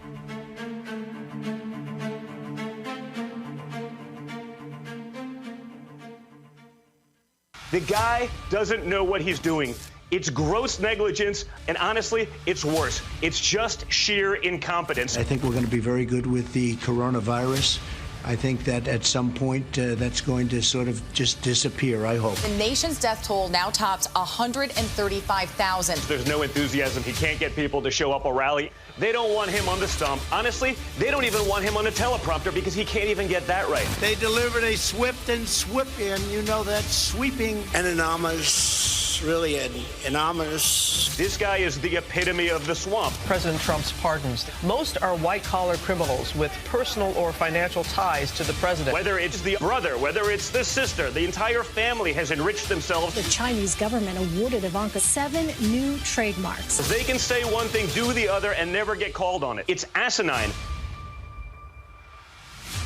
S21: The guy doesn't know what he's doing. It's gross negligence, and honestly, it's worse. It's just sheer incompetence.
S10: I think we're going to be very good with the coronavirus. I think that at some point that's going to sort of just disappear, I hope.
S22: The nation's death toll now tops 135,000.
S21: There's no enthusiasm. He can't get people to show up a rally. They don't want him on the stump. Honestly, they don't even want him on the teleprompter because he can't even get that right.
S10: They delivered a swift and sweeping, you know, that sweeping and enormous, really an enormous.
S21: This guy is the epitome of the swamp.
S23: President Trump's pardons. Most are white-collar criminals with personal or financial ties to the president.
S21: Whether it's the brother, whether it's the sister, the entire family has enriched themselves.
S24: The Chinese government awarded Ivanka 7 new trademarks.
S21: They can say one thing, do the other, and never get called on it. It's asinine.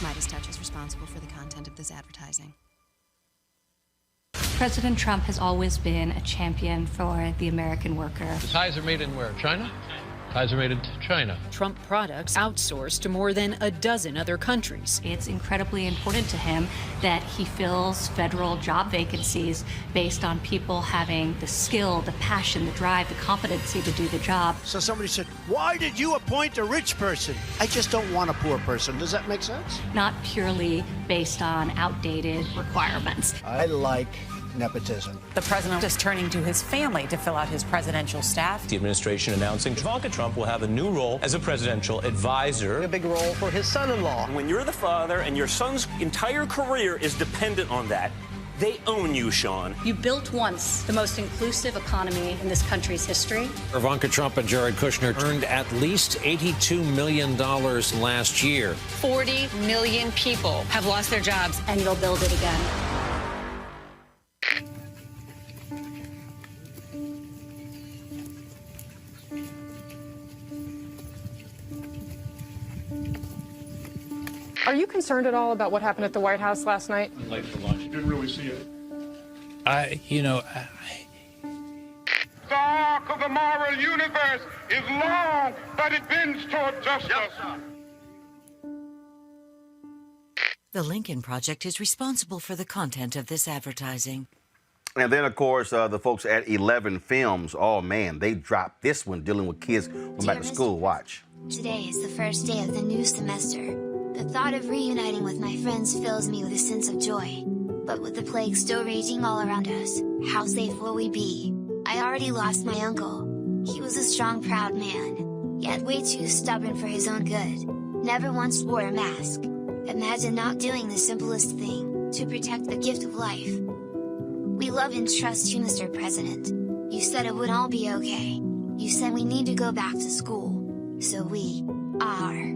S25: Midas Touch is responsible for the content of this advertising.
S26: President Trump has always been a champion for the American worker.
S27: The ties are made in where? China? Ties are made in China.
S28: Trump products outsourced to more than a dozen other countries.
S26: It's incredibly important to him that he fills federal job vacancies based on people having the skill, the passion, the drive, the competency to do the job.
S10: So somebody said, why did you appoint a rich person? I just don't want a poor person. Does that make sense?
S26: Not purely based on outdated requirements.
S10: I like nepotism.
S22: The president is turning to his family to fill out his presidential staff.
S29: The administration announcing Ivanka Trump will have a new role as a presidential advisor.
S23: A big role for his son-in-law.
S21: When you're the father and your son's entire career is dependent on that, they own you, Sean.
S26: You built once the most inclusive economy in this country's history.
S29: Ivanka Trump and Jared Kushner earned at least $82 million last year.
S22: 40 million people have lost their jobs.
S26: And you'll build it again.
S30: Are you concerned at all about what happened at the White House last night?
S14: Late for lunch. Didn't really see it.
S15: The arc of the moral universe is long, but it bends toward justice.
S25: The Lincoln Project is responsible for the content of this advertising.
S1: And then, of course, the folks at 11 Films, oh, man, they dropped this one dealing with kids going back to school. Watch.
S31: Today is the first day of the new semester. The thought of reuniting with my friends fills me with a sense of joy. But with the plague still raging all around us, how safe will we be? I already lost my uncle. He was a strong, proud man, yet way too stubborn for his own good. Never once wore a mask. Imagine not doing the simplest thing, to protect the gift of life. We love and trust you, Mr. President. You said it would all be okay. You said we need to go back to school. So we are.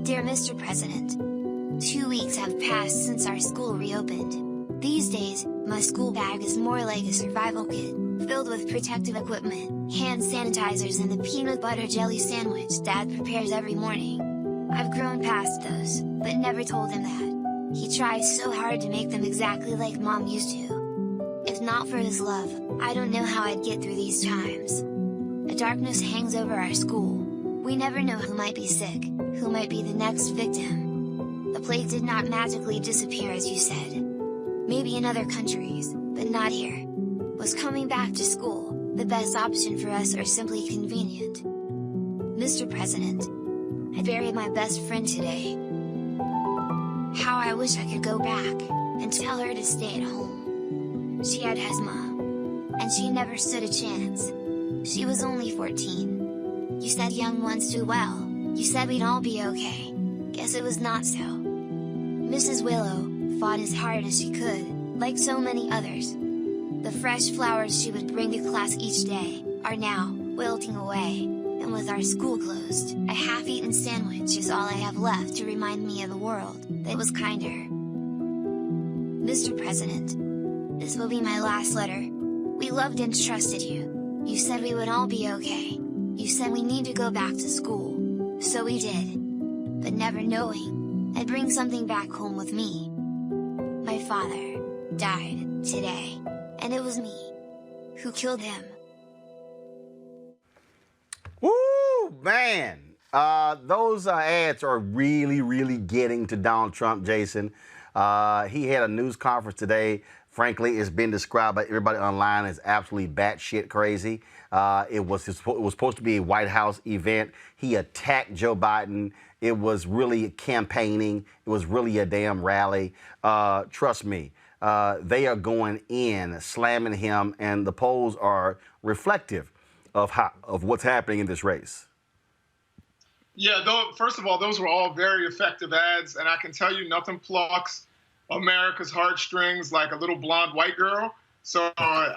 S31: Dear Mr. President, 2 weeks have passed since our school reopened. These days, my school bag is more like a survival kit, filled with protective equipment, hand sanitizers and the peanut butter jelly sandwich Dad prepares every morning. I've grown past those, but never told him that. He tries so hard to make them exactly like Mom used to. If not for his love, I don't know how I'd get through these times. A darkness hangs over our school. We never know who might be sick, who might be the next victim. The plague did not magically disappear as you said. Maybe in other countries, but not here. Was coming back to school the best option for us or simply convenient? Mr. President, I buried my best friend today. How I wish I could go back. and tell her to stay at home. She had asthma, and she never stood a chance. She was only 14. You said young ones do well. You said we'd all be okay. Guess it was not so. Mrs. Willow fought as hard as she could, like so many others. The fresh flowers she would bring to class each day are now wilting away, and with our school closed, a half-eaten sandwich is all I have left to remind me of a world that was kinder. Mr. President, this will be my last letter. We loved and trusted you. You said we would all be okay. You said we need to go back to school. So we did. But never knowing, I'd bring something back home with me. My father died today, and it was me who killed him.
S1: Woo, man. Those ads are really, really getting to Donald Trump, Jason. He had a news conference today. Frankly, it's been described by everybody online as absolutely batshit crazy. It was supposed to be a White House event. He attacked Joe Biden. It was really campaigning. It was really a damn rally. Trust me, they are going in, slamming him, and the polls are reflective of what's happening in this race.
S4: Yeah, first of all, those were all very effective ads, and I can tell you nothing plucks America's heartstrings like a little blonde white girl. So I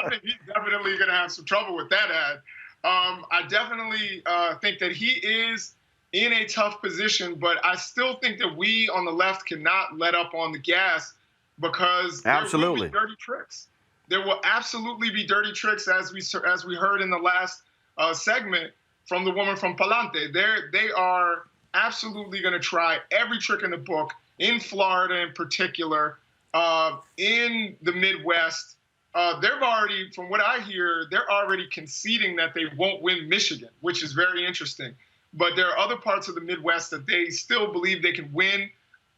S4: think he's definitely going to have some trouble with that ad. I definitely think that he is in a tough position, but I still think that we on the left cannot let up on the gas because there will be dirty tricks. There will absolutely be dirty tricks, as we heard in the last segment from the woman from Palante. They are absolutely going to try every trick in the book, in Florida in particular, in the Midwest. They've already, from what I hear, they're already conceding that they won't win Michigan, which is very interesting. But there are other parts of the Midwest that they still believe they can win.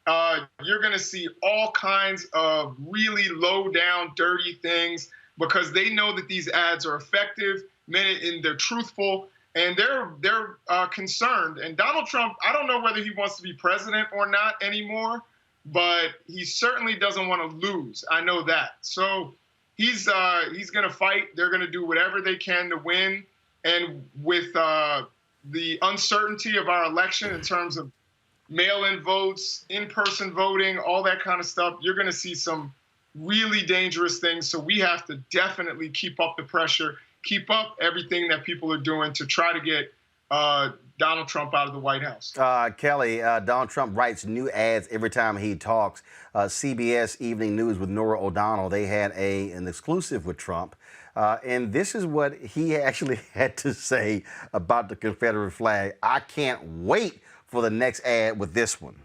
S4: You're going to see all kinds of really low-down, dirty things because they know that these ads are effective, and they're truthful, and they're concerned. And Donald Trump, I don't know whether he wants to be president or not anymore, but he certainly doesn't want to lose. I know that. So he's going to fight. They're going to do whatever they can to win. And with the uncertainty of our election in terms of mail-in votes, in-person voting, all that kind of stuff, you're going to see some really dangerous things. So we have to definitely keep up the pressure, keep up everything that people are doing to try to get Donald Trump out of the White House.
S1: Kelly, Donald Trump writes new ads every time he talks. CBS Evening News with Norah O'Donnell, they had an exclusive with Trump. And this is what he actually had to say about the Confederate flag. I can't wait for the next ad with this one.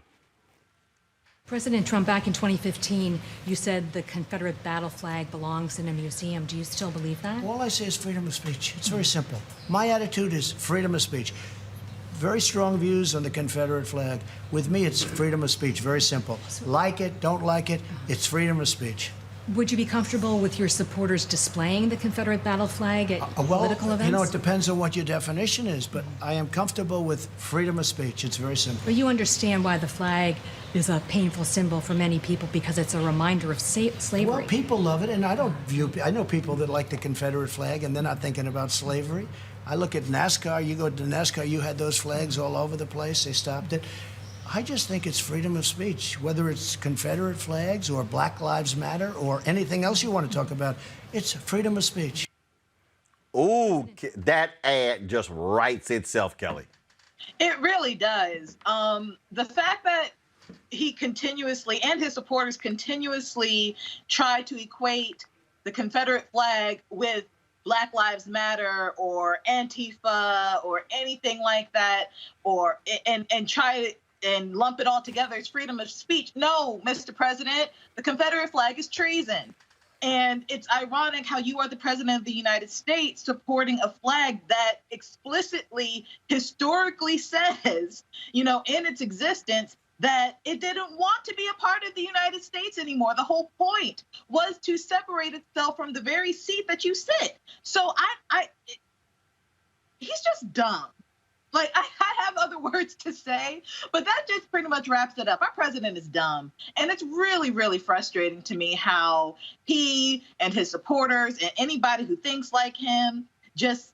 S24: President Trump, back in 2015, you said the Confederate battle flag belongs in a museum. Do you still believe that?
S10: All I say is freedom of speech. It's very simple. My attitude is freedom of speech. Very strong views on the Confederate flag. With me, it's freedom of speech. Very simple. Like it, don't like it, it's freedom of speech.
S24: Would you be comfortable with your supporters displaying the Confederate battle flag at political events?
S10: You know, it depends on what your definition is, but I am comfortable with freedom of speech. It's very simple.
S24: But you understand why the flag is a painful symbol for many people because it's a reminder of slavery.
S10: Well, people love it, and I know people that like the Confederate flag, and they're not thinking about slavery. I look at NASCAR. You go to NASCAR, you had those flags all over the place. They stopped it. I just think it's freedom of speech, whether it's Confederate flags or Black Lives Matter or anything else you want to talk about. It's freedom of speech.
S1: Ooh, that ad just writes itself, Kelly.
S2: It really does. The fact that he continuously and his supporters continuously try to equate the Confederate flag with Black Lives Matter or Antifa or anything like that, or and try and lump it all together as freedom of speech. No, Mr. President, the Confederate flag is treason. And it's ironic how you are the president of the United States supporting a flag that explicitly, historically says, in its existence, that it didn't want to be a part of the United States anymore. The whole point was to separate itself from the very seat that you sit. So he's just dumb. Like, I have other words to say, but that just pretty much wraps it up. Our president is dumb. And it's really, really frustrating to me how he and his supporters and anybody who thinks like him just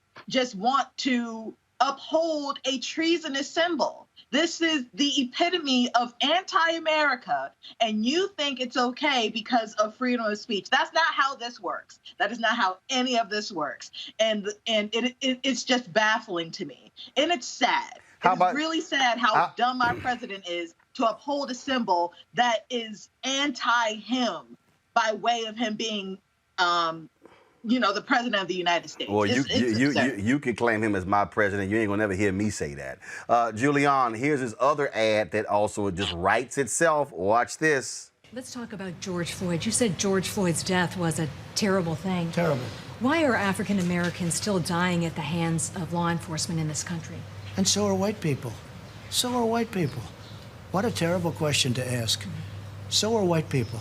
S2: want to uphold a treasonous symbol. This is the epitome of anti-America, and you think it's okay because of freedom of speech. That's not how this works. That is not how any of this works. And it's just baffling to me. And it's sad. It's really sad how dumb our president is to uphold a symbol that is anti-him by way of him being the president of the United States.
S1: Well, you can claim him as my president. You ain't gonna never hear me say that. Julian, here's his other ad that also just writes itself. Watch this.
S24: Let's talk about George Floyd. You said George Floyd's death was a terrible thing.
S10: Terrible.
S24: Why are African Americans still dying at the hands of law enforcement in this country?
S10: And so are white people. So are white people. What a terrible question to ask. So are white people.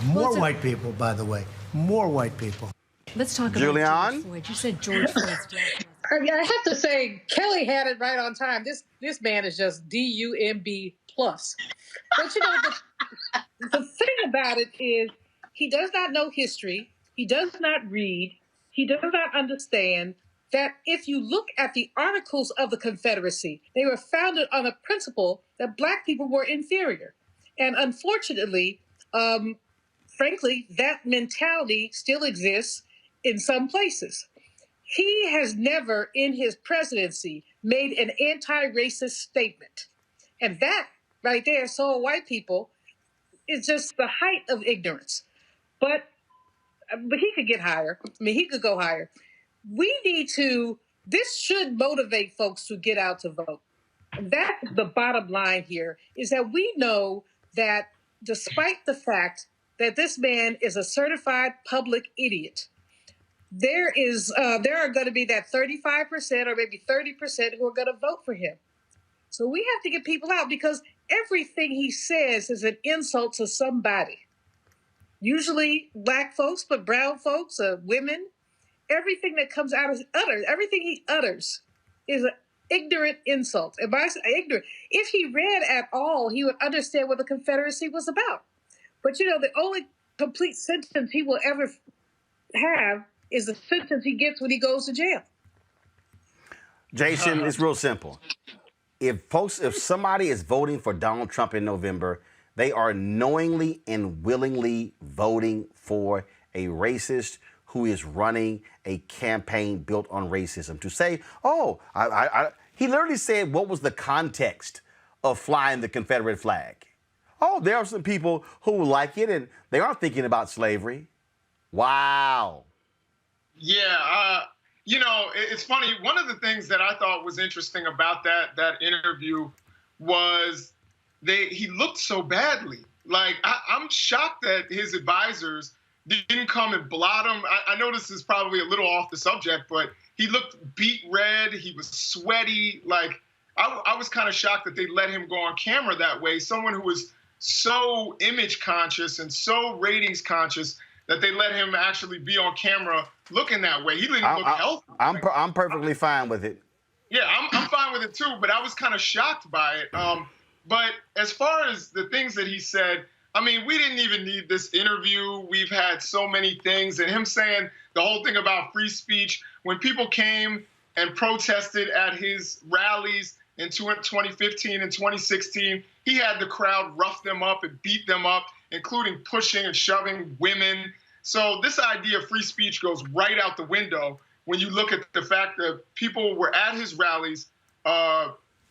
S10: More white people, by the way. More white people.
S24: Let's talk about George Floyd. You said George Floyd's death.
S30: I have to say, Kelly had it right on time. This man is just DUMB plus. But the thing about it is he does not know history. He does not read. He does not understand that if you look at the Articles of the Confederacy, they were founded on a principle that Black people were inferior. And unfortunately, frankly, that mentality still exists in some places. He has never in his presidency made an anti-racist statement. And that right there, so are white people, is just the height of ignorance. But he could get higher. I mean, he could go higher. This should motivate folks to get out to vote. And that's the bottom line here, is that we know that despite the fact that this man is a certified public idiot, there are going to be that 35% or maybe 30% who are going to vote for him. So we have to get people out because everything he says is an insult to somebody. Usually Black folks, but brown folks, women. Everything that comes out of everything he utters is an ignorant insult. And by ignorant, if he read at all, he would understand what the Confederacy was about. But the only complete sentence he will ever have is the sentence he gets when he goes to jail.
S1: Jason, it's real simple. If somebody is voting for Donald Trump in November, they are knowingly and willingly voting for a racist who is running a campaign built on racism. To say, he literally said, what was the context of flying the Confederate flag? Oh, there are some people who like it and they aren't thinking about slavery. Wow.
S4: Yeah, it's funny. One of the things that I thought was interesting about that interview was he looked so badly. Like, I'm shocked that his advisors didn't come and blot him. I know this is probably a little off the subject, but he looked beet red. He was sweaty. Like, I was kind of shocked that they let him go on camera that way. Someone who was so image conscious and so ratings conscious that they let him actually be on camera looking that way. He didn't look healthy.
S1: I'm perfectly fine with it.
S4: Yeah, I'm fine with it too, but I was kind of shocked by it. But as far as the things that he said, I mean, we didn't even need this interview. We've had so many things, and him saying the whole thing about free speech, when people came and protested at his rallies in 2015 and 2016, he had the crowd rough them up and beat them up, including pushing and shoving women. So this idea of free speech goes right out the window when you look at the fact that people were at his rallies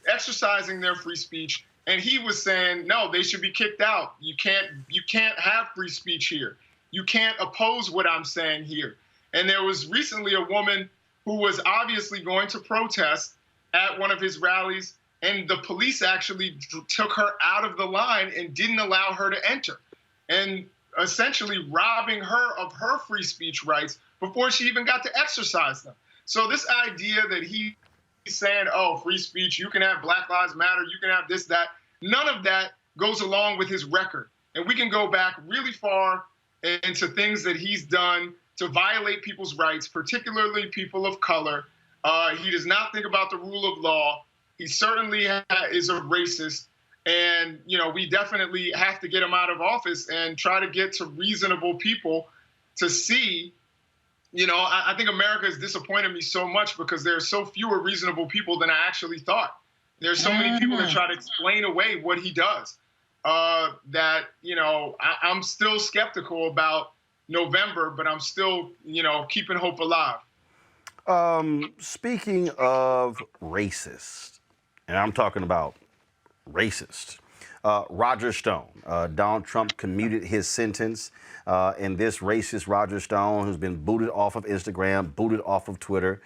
S4: exercising their free speech, and he was saying, no, they should be kicked out. You can't have free speech here. You can't oppose what I'm saying here. And there was recently a woman who was obviously going to protest at one of his rallies, and the police actually took her out of the line and didn't allow her to enter, and essentially robbing her of her free speech rights before she even got to exercise them. So this idea that he's saying, oh, free speech, you can have Black Lives Matter, you can have this, that, none of that goes along with his record. And we can go back really far into things that he's done to violate people's rights, particularly people of color. He does not think about the rule of law. He certainly is a racist. And, you know, we definitely have to get him out of office and try to get to reasonable people to see. You know, I think America has disappointed me so much because there are so fewer reasonable people than I actually thought. There's so many people that try to explain away what he does that, you know, I'm still skeptical about November, but I'm still, you know, keeping hope alive.
S1: Speaking of racist, and I'm talking about racist, Roger Stone. Donald Trump commuted his sentence, and this racist Roger Stone, who's been booted off of Instagram, booted off of Twitter,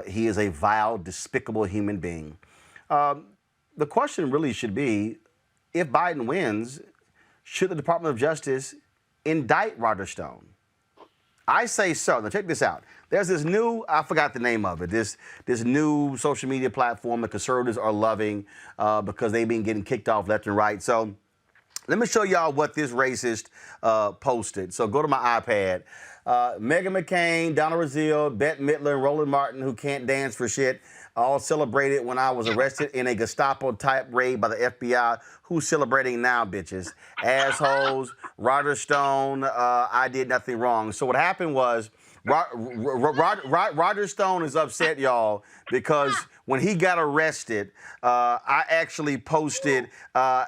S1: he is a vile, despicable human being. The question really should be, if Biden wins, should the Department of Justice indict Roger Stone? I say so. Now check this out. There's this new, I forgot the name of it, this new social media platform that conservatives are loving because they've been getting kicked off left and right. So let me show y'all what this racist posted. So go to my iPad. Meghan McCain, Donna Razile, Bette Midler, and Roland Martin, who can't dance for shit, all celebrated when I was arrested in a Gestapo-type raid by the FBI. Who's celebrating now, bitches? Assholes. Roger Stone, I did nothing wrong. So what happened was, Roger Stone is upset, y'all, because when he got arrested, I actually posted,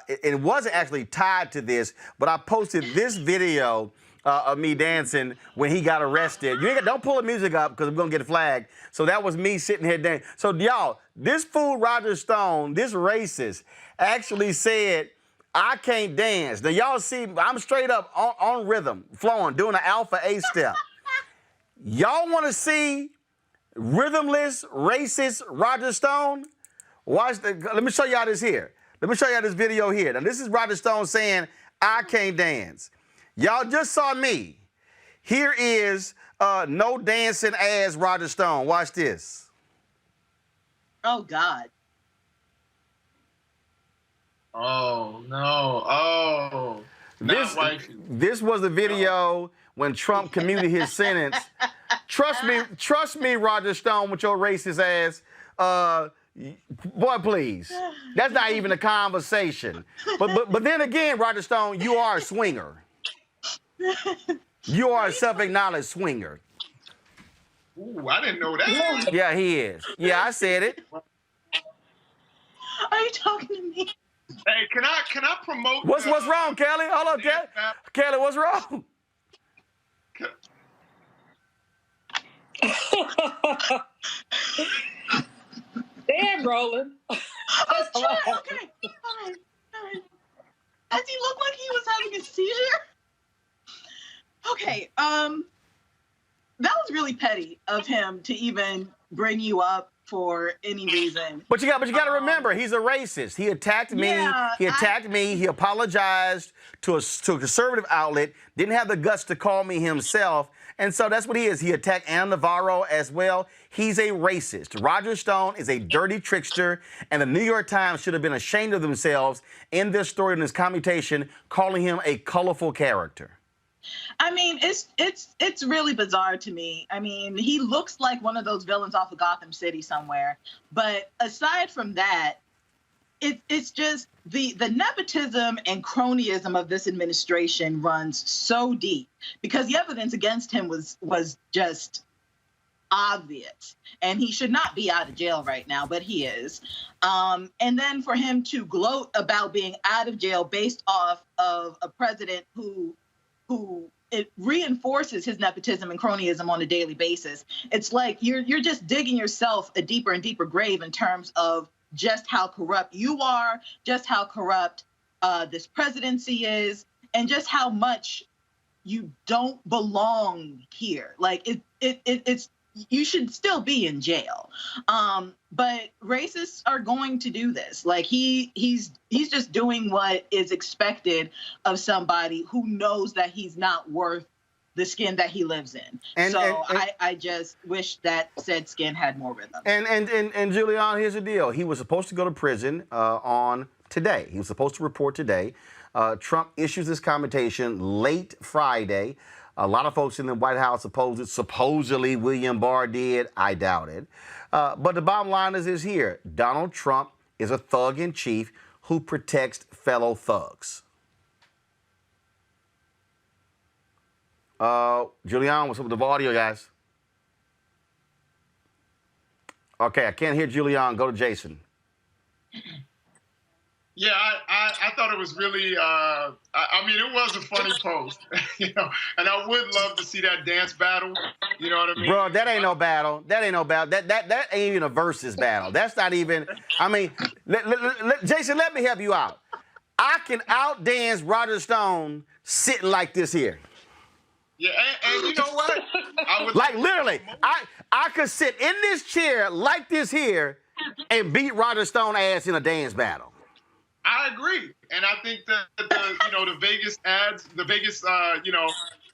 S1: it wasn't actually tied to this, but I posted this video of me dancing when he got arrested. Don't pull the music up because I'm going to get flagged. So that was me sitting here dancing. So y'all, this fool Roger Stone, this racist, actually said, I can't dance. Now y'all see, I'm straight up on rhythm, flowing, doing an alpha A step. Y'all want to see rhythmless, racist Roger Stone? Let me show y'all this here. Let me show y'all this video here. Now this is Roger Stone saying, I can't dance. Y'all just saw me. Here is no dancing ass Roger Stone. Watch this.
S2: Oh, God.
S4: Oh, no. Oh.
S1: This was the video when Trump commuted his sentence. Trust me, Roger Stone, with your racist ass. Boy, please. That's not even a conversation. But then again, Roger Stone, you are a swinger. You are a self-acknowledged swinger.
S4: Ooh, I didn't know that.
S1: Yeah, he is. Yeah, I said it.
S2: Are you talking to me?
S4: Hey, can I promote?
S1: What's wrong, Kelly? Hold on, Kelly. Kelly, what's wrong?
S30: Damn, Roland.
S2: Oh, true. Okay. All right. Does he look like he was having a seizure? Okay. That was really petty of him to even bring you up for any reason.
S1: But you got to remember, he's a racist. He attacked me.
S2: Yeah,
S1: He apologized to a conservative outlet. Didn't have the guts to call me himself. And so that's what he is. He attacked Anna Navarro as well. He's a racist. Roger Stone is a dirty trickster, and the New York Times should have been ashamed of themselves in this story, in this commutation, calling him a colorful character.
S2: I mean, it's really bizarre to me. I mean, he looks like one of those villains off of Gotham City somewhere. But aside from that, it's just the nepotism and cronyism of this administration runs so deep because the evidence against him was just obvious, and he should not be out of jail right now, but he is. And then for him to gloat about being out of jail based off of a president who it reinforces his nepotism and cronyism on a daily basis. It's like you're just digging yourself a deeper and deeper grave in terms of just how corrupt you are, just how corrupt this presidency is, and just how much you don't belong here. Like it's you should still be in jail. But racists are going to do this. Like he's just doing what is expected of somebody who knows that he's not worth the skin that he lives in. I just wish that said skin had more rhythm.
S1: And Julian, here's the deal. He was supposed to go to prison on today. He was supposed to report today. Trump issues this commutation late Friday. A lot of folks in the White House oppose it. Supposedly William Barr did. I doubt it. But the bottom line is here. Donald Trump is a thug in chief who protects fellow thugs. Julian, what's up with the audio, guys? Okay, I can't hear Julian. Go to Jason.
S4: Yeah, I thought it was really, I mean, it was a funny post, you know, and I would love to see that dance battle, you know what I mean?
S1: Bro, that ain't no battle. That ain't no battle. That ain't even a versus battle. That's not even, I mean, Jason, let me help you out. I can outdance Roger Stone sitting like this here.
S4: Yeah, and you know what? I would
S1: like literally, I could sit in this chair like this here and beat Roger Stone ass in a dance battle.
S4: I agree, and I think that the Vegas ads, the Vegas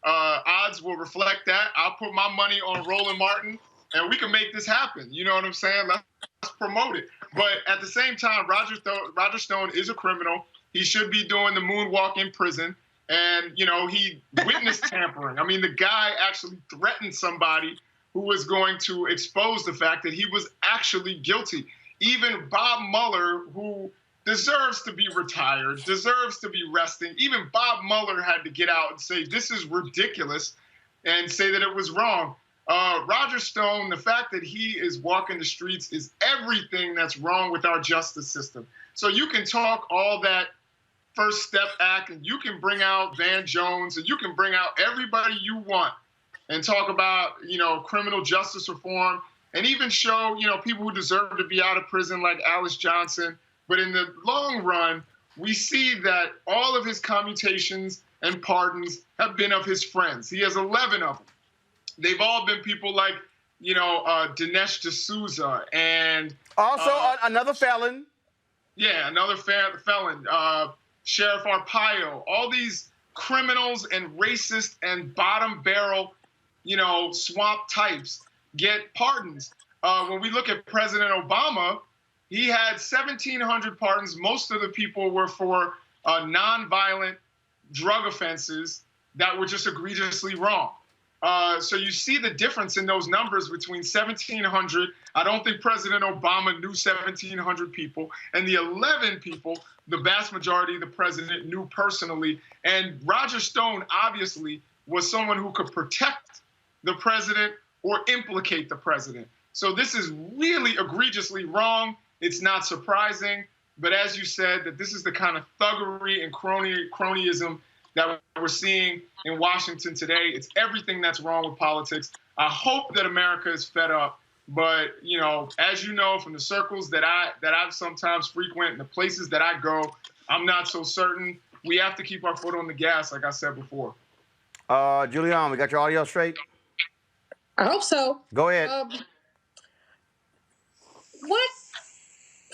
S4: odds will reflect that. I'll put my money on Roland Martin, and we can make this happen. You know what I'm saying? Let's promote it. But at the same time, Roger Stone is a criminal. He should be doing the moonwalk in prison, and he witnessed tampering. I mean, the guy actually threatened somebody who was going to expose the fact that he was actually guilty. Even Bob Mueller, who deserves to be retired, deserves to be resting. Even Bob Mueller had to get out and say, this is ridiculous, and say that it was wrong. Roger Stone, the fact that he is walking the streets is everything that's wrong with our justice system. So you can talk all that First Step Act, and you can bring out Van Jones, and you can bring out everybody you want and talk about, criminal justice reform, and even show, people who deserve to be out of prison like Alice Johnson. But in the long run, we see that all of his commutations and pardons have been of his friends. He has 11 of them. They've all been people like, Dinesh D'Souza and...
S1: Also another felon.
S4: Yeah, another felon. Sheriff Arpaio. All these criminals and racist and bottom barrel, swamp types get pardons. When we look at President Obama, he had 1,700 pardons. Most of the people were for nonviolent drug offenses that were just egregiously wrong. So you see the difference in those numbers between 1,700. I don't think President Obama knew 1,700 people. And the 11 people, the vast majority of the president knew personally. And Roger Stone, obviously, was someone who could protect the president or implicate the president. So this is really egregiously wrong. It's not surprising, but as you said, that this is the kind of thuggery and cronyism that we're seeing in Washington today. It's everything that's wrong with politics. I hope that America is fed up, but as you know from the circles that I've sometimes frequent and the places that I go, I'm not so certain. We have to keep our foot on the gas, like I said before.
S1: Julian, we got your audio straight?
S30: I hope so.
S1: Go ahead.
S30: What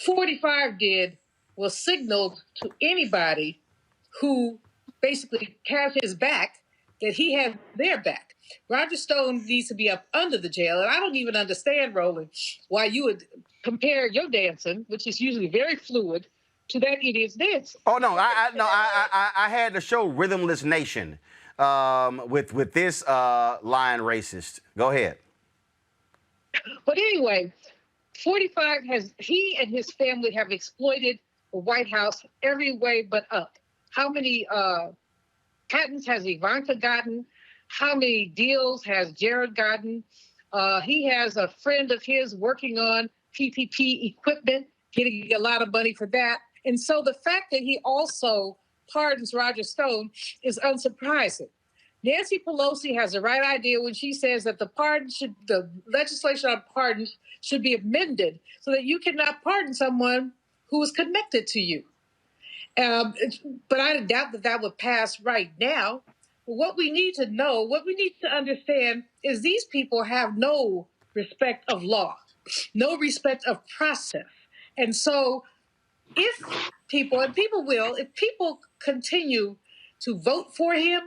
S30: 45 did was signaled to anybody who basically has his back that he had their back. Roger Stone needs to be up under the jail, and I don't even understand, Roland, why you would compare your dancing, which is usually very fluid, to that idiot's dance.
S1: Oh no, I had the show Rhythmless Nation with this lying racist. Go ahead.
S30: But anyway, 45 he and his family have exploited the White House every way but up. How many patents has Ivanka gotten? How many deals has Jared gotten? He has a friend of his working on PPP equipment, getting a lot of money for that. And so the fact that he also pardons Roger Stone is unsurprising. Nancy Pelosi has the right idea when she says that the legislation on pardons should be amended so that you cannot pardon someone who is connected to you. But I doubt that would pass right now. But what we need to know, what we need to understand is these people have no respect of law, no respect of process. And so if people continue to vote for him,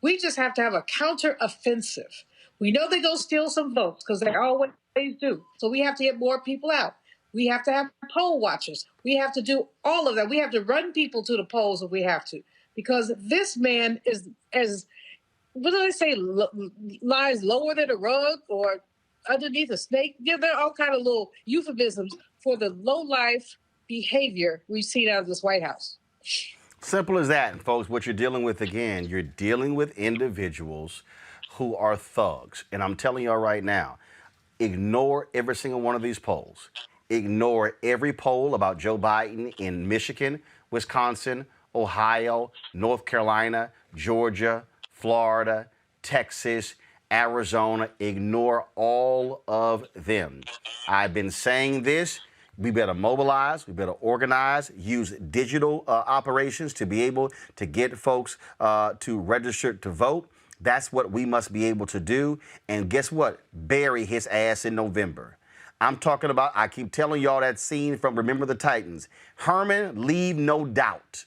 S30: we just have to have a counter-offensive. We know they're going to steal some votes because they always do. So we have to get more people out. We have to have poll watchers. We have to do all of that. We have to run people to the polls if we have to. Because this man is, what do they say, lies lower than a rug or underneath a snake? Yeah, there are all kind of little euphemisms for the low-life behavior we've seen out of this White House.
S1: Simple as that. And folks, what you're dealing with, again, you're dealing with individuals who are thugs. And I'm telling y'all right now, ignore every single one of these polls. Ignore every poll about Joe Biden in Michigan, Wisconsin, Ohio, North Carolina, Georgia, Florida, Texas, Arizona. Ignore all of them. I've been saying this. We better mobilize, we better organize, use digital operations to be able to get folks to register to vote. That's what we must be able to do. And guess what? Bury his ass in November. I'm talking about, I keep telling y'all that scene from Remember the Titans. Herman, leave no doubt.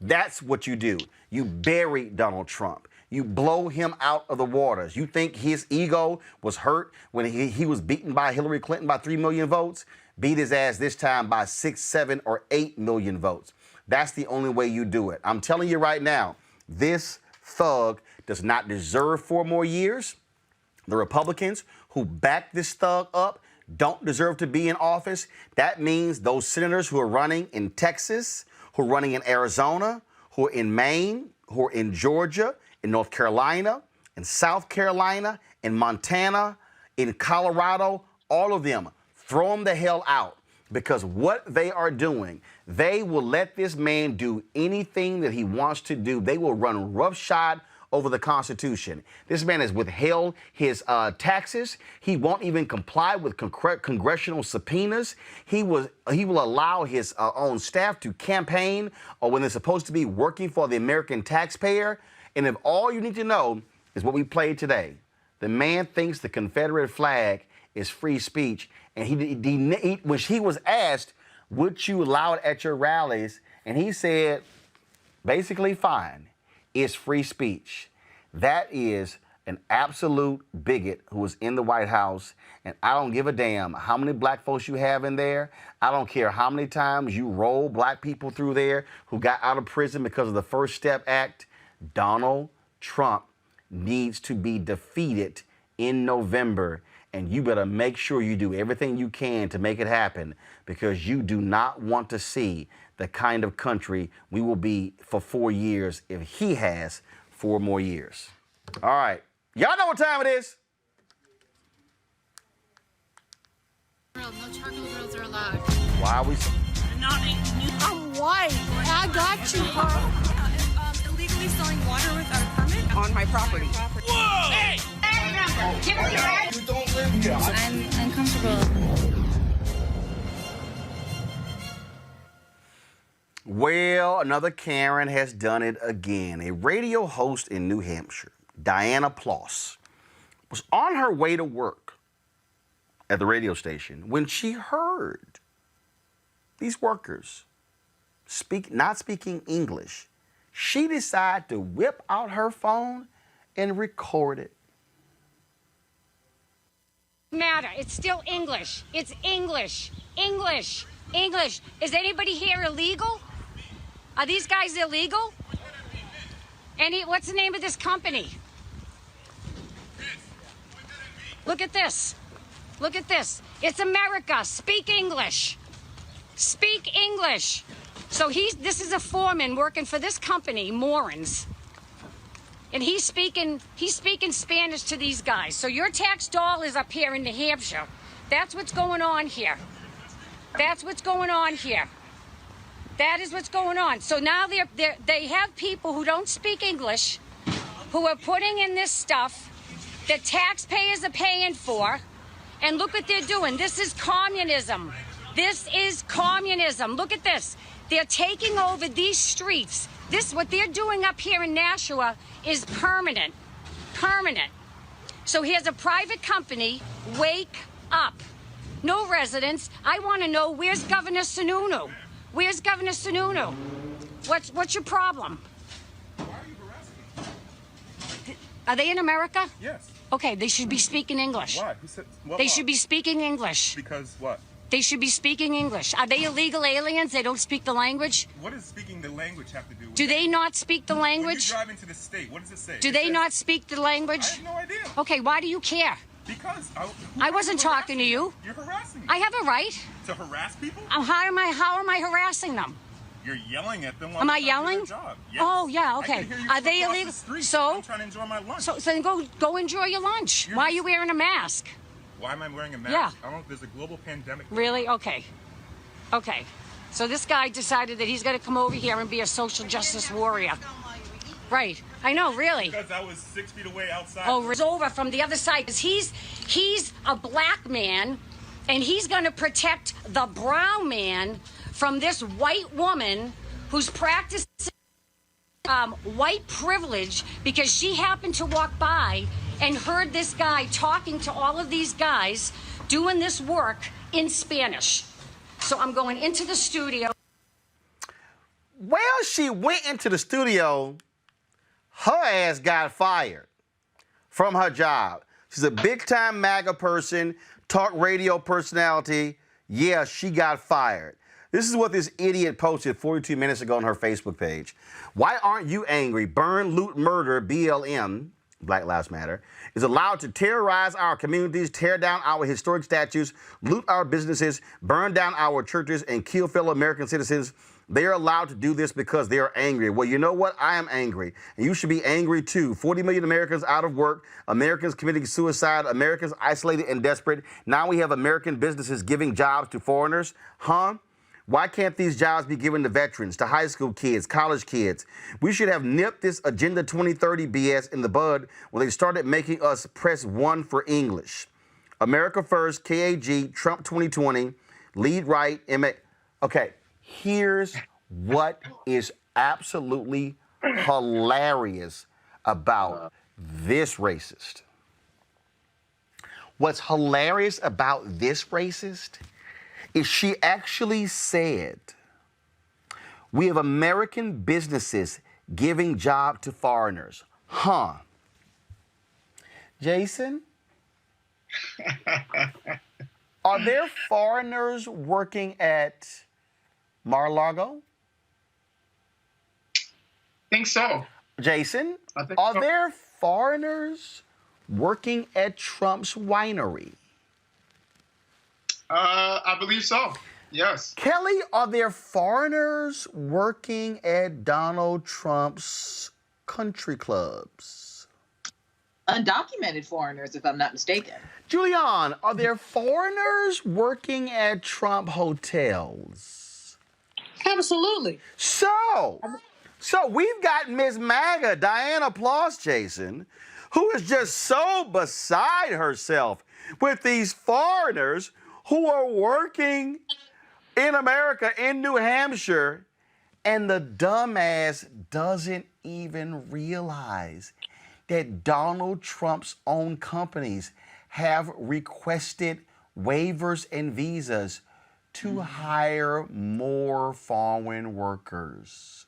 S1: That's what you do. You bury Donald Trump. You blow him out of the waters. You think his ego was hurt when he was beaten by Hillary Clinton by 3 million votes? Beat his ass this time by 6, 7, or 8 million votes. That's the only way you do it. I'm telling you right now, this thug does not deserve 4 more years. The Republicans who back this thug up don't deserve to be in office. That means those senators who are running in Texas, who are running in Arizona, who are in Maine, who are in Georgia, in North Carolina, in South Carolina, in Montana, in Colorado, all of them, throw them the hell out. Because what they are doing, they will let this man do anything that he wants to do. They will run roughshod over the Constitution. This man has withheld his taxes. He won't even comply with congressional subpoenas. He will allow his own staff to campaign when they're supposed to be working for the American taxpayer. And if all you need to know is what we played today, the man thinks the Confederate flag is free speech. And when he was asked, would you allow it at your rallies? And he said, basically, fine. It's free speech. That is an absolute bigot who is in the White House. And I don't give a damn how many black folks you have in there. I don't care how many times you roll black people through there who got out of prison because of the First Step Act. Donald Trump needs to be defeated in November. And you better make sure you do everything you can to make it happen, because you do not want to see the kind of country we will be for 4 years if he has 4 more years. All right. Y'all know what time it is.
S3: No charcoal grills are allowed.
S1: Why are we so...
S3: I'm white. I got you, huh? Illegally selling water without a permit on my property.
S20: Whoa! Hey!
S3: You don't live here. I'm uncomfortable.
S1: Well, another Karen has done it again. A radio host in New Hampshire, Diana Ploss, was on her way to work at the radio station when she heard these workers not speaking English. She decided to whip out her phone and record it.
S5: Matter. It's still English. It's English. English. English. Is anybody here illegal? Are these guys illegal? What's the name of this company? Look at this. Look at this. It's America. Speak English. Speak English. So this is a foreman working for this company, Morans. And he's speaking Spanish to these guys. So your tax dollars up here in New Hampshire, that's what's going on here. That's what's going on here. That is what's going on. So now they have people who don't speak English, who are putting in this stuff that taxpayers are paying for. And look what they're doing. This is communism. This is communism. Look at this. They're taking over these streets. What they're doing up here in Nashua is permanent. Permanent. So here's a private company. Wake up. No residents. I want to know, where's Governor Sununu? Where's Governor Sununu? What's your problem?
S6: Why are you harassing me?
S5: Are they in America?
S6: Yes.
S5: Okay, they should be speaking English.
S6: Why? Who said, what
S5: they
S6: law?
S5: Should be speaking English.
S6: Because what?
S5: They should be speaking English. Are they illegal aliens? They don't speak the language?
S6: What does speaking the language have to do with
S5: Do they not speak the language?
S6: When you drive into the state, what does it say?
S5: Do they not speak the language?
S6: I have no idea.
S5: Okay, why do you care?
S6: Because
S5: I wasn't talking to you.
S6: You're harassing me.
S5: I have a right.
S6: To harass people?
S5: How am I harassing them?
S6: You're yelling at them while
S5: Am I
S6: they're trying to
S5: yelling?
S6: do their job. Yes.
S5: Oh, yeah, okay.
S6: I can hear you
S5: Are
S6: from
S5: they
S6: across
S5: illegal?
S6: the street.
S5: So
S6: I'm trying to enjoy my lunch.
S5: So then go enjoy your lunch. Why are you wearing a mask?
S6: Why am I wearing a mask?
S5: Yeah.
S6: I don't know. There's a global pandemic.
S5: Really? Okay. Okay. So this guy decided that he's going to come over here and be a social justice warrior. Right. I know, really.
S6: Because I was 6 feet away outside.
S5: Oh, it's over from the other side. Because he's a black man, and he's going to protect the brown man from this white woman who's practicing white privilege because she happened to walk by and heard this guy talking to all of these guys doing this work in Spanish. So I'm going into the studio.
S1: Well, she went into the studio. Her ass got fired from her job. She's a big-time MAGA person, talk radio personality. Yeah, she got fired. This is what this idiot posted 42 minutes ago on her Facebook page. Why aren't you angry? Burn, loot, murder, BLM, Black Lives Matter, is allowed to terrorize our communities, tear down our historic statues, loot our businesses, burn down our churches, and kill fellow American citizens. They are allowed to do this because they are angry. Well, you know what? I am angry. And you should be angry too. 40 million Americans out of work, Americans committing suicide, Americans isolated and desperate. Now we have American businesses giving jobs to foreigners. Huh? Why can't these jobs be given to veterans, to high school kids, college kids? We should have nipped this Agenda 2030 BS in the bud when they started making us press 1 for English. America First, KAG, Trump 2020, lead right, Okay, here's what is absolutely hilarious about this racist. What's hilarious about this racist is she actually said, we have American businesses giving job to foreigners. Huh. Jason? Are there foreigners working at Mar-a-Lago?
S4: Think so.
S1: Jason,
S4: I think
S1: are
S4: so.
S1: there foreigners working at Trump's winery?
S4: I believe so. Yes.
S1: Kelly, are there foreigners working at Donald Trump's country clubs?
S2: Undocumented foreigners, if I'm not mistaken.
S1: Julian, are there foreigners working at Trump hotels?
S30: Absolutely.
S1: So we've got Miss MAGA, Diana Ploss, Jason, who is just so beside herself with these foreigners who are working in America, in New Hampshire, and the dumbass doesn't even realize that Donald Trump's own companies have requested waivers and visas to hire more foreign workers.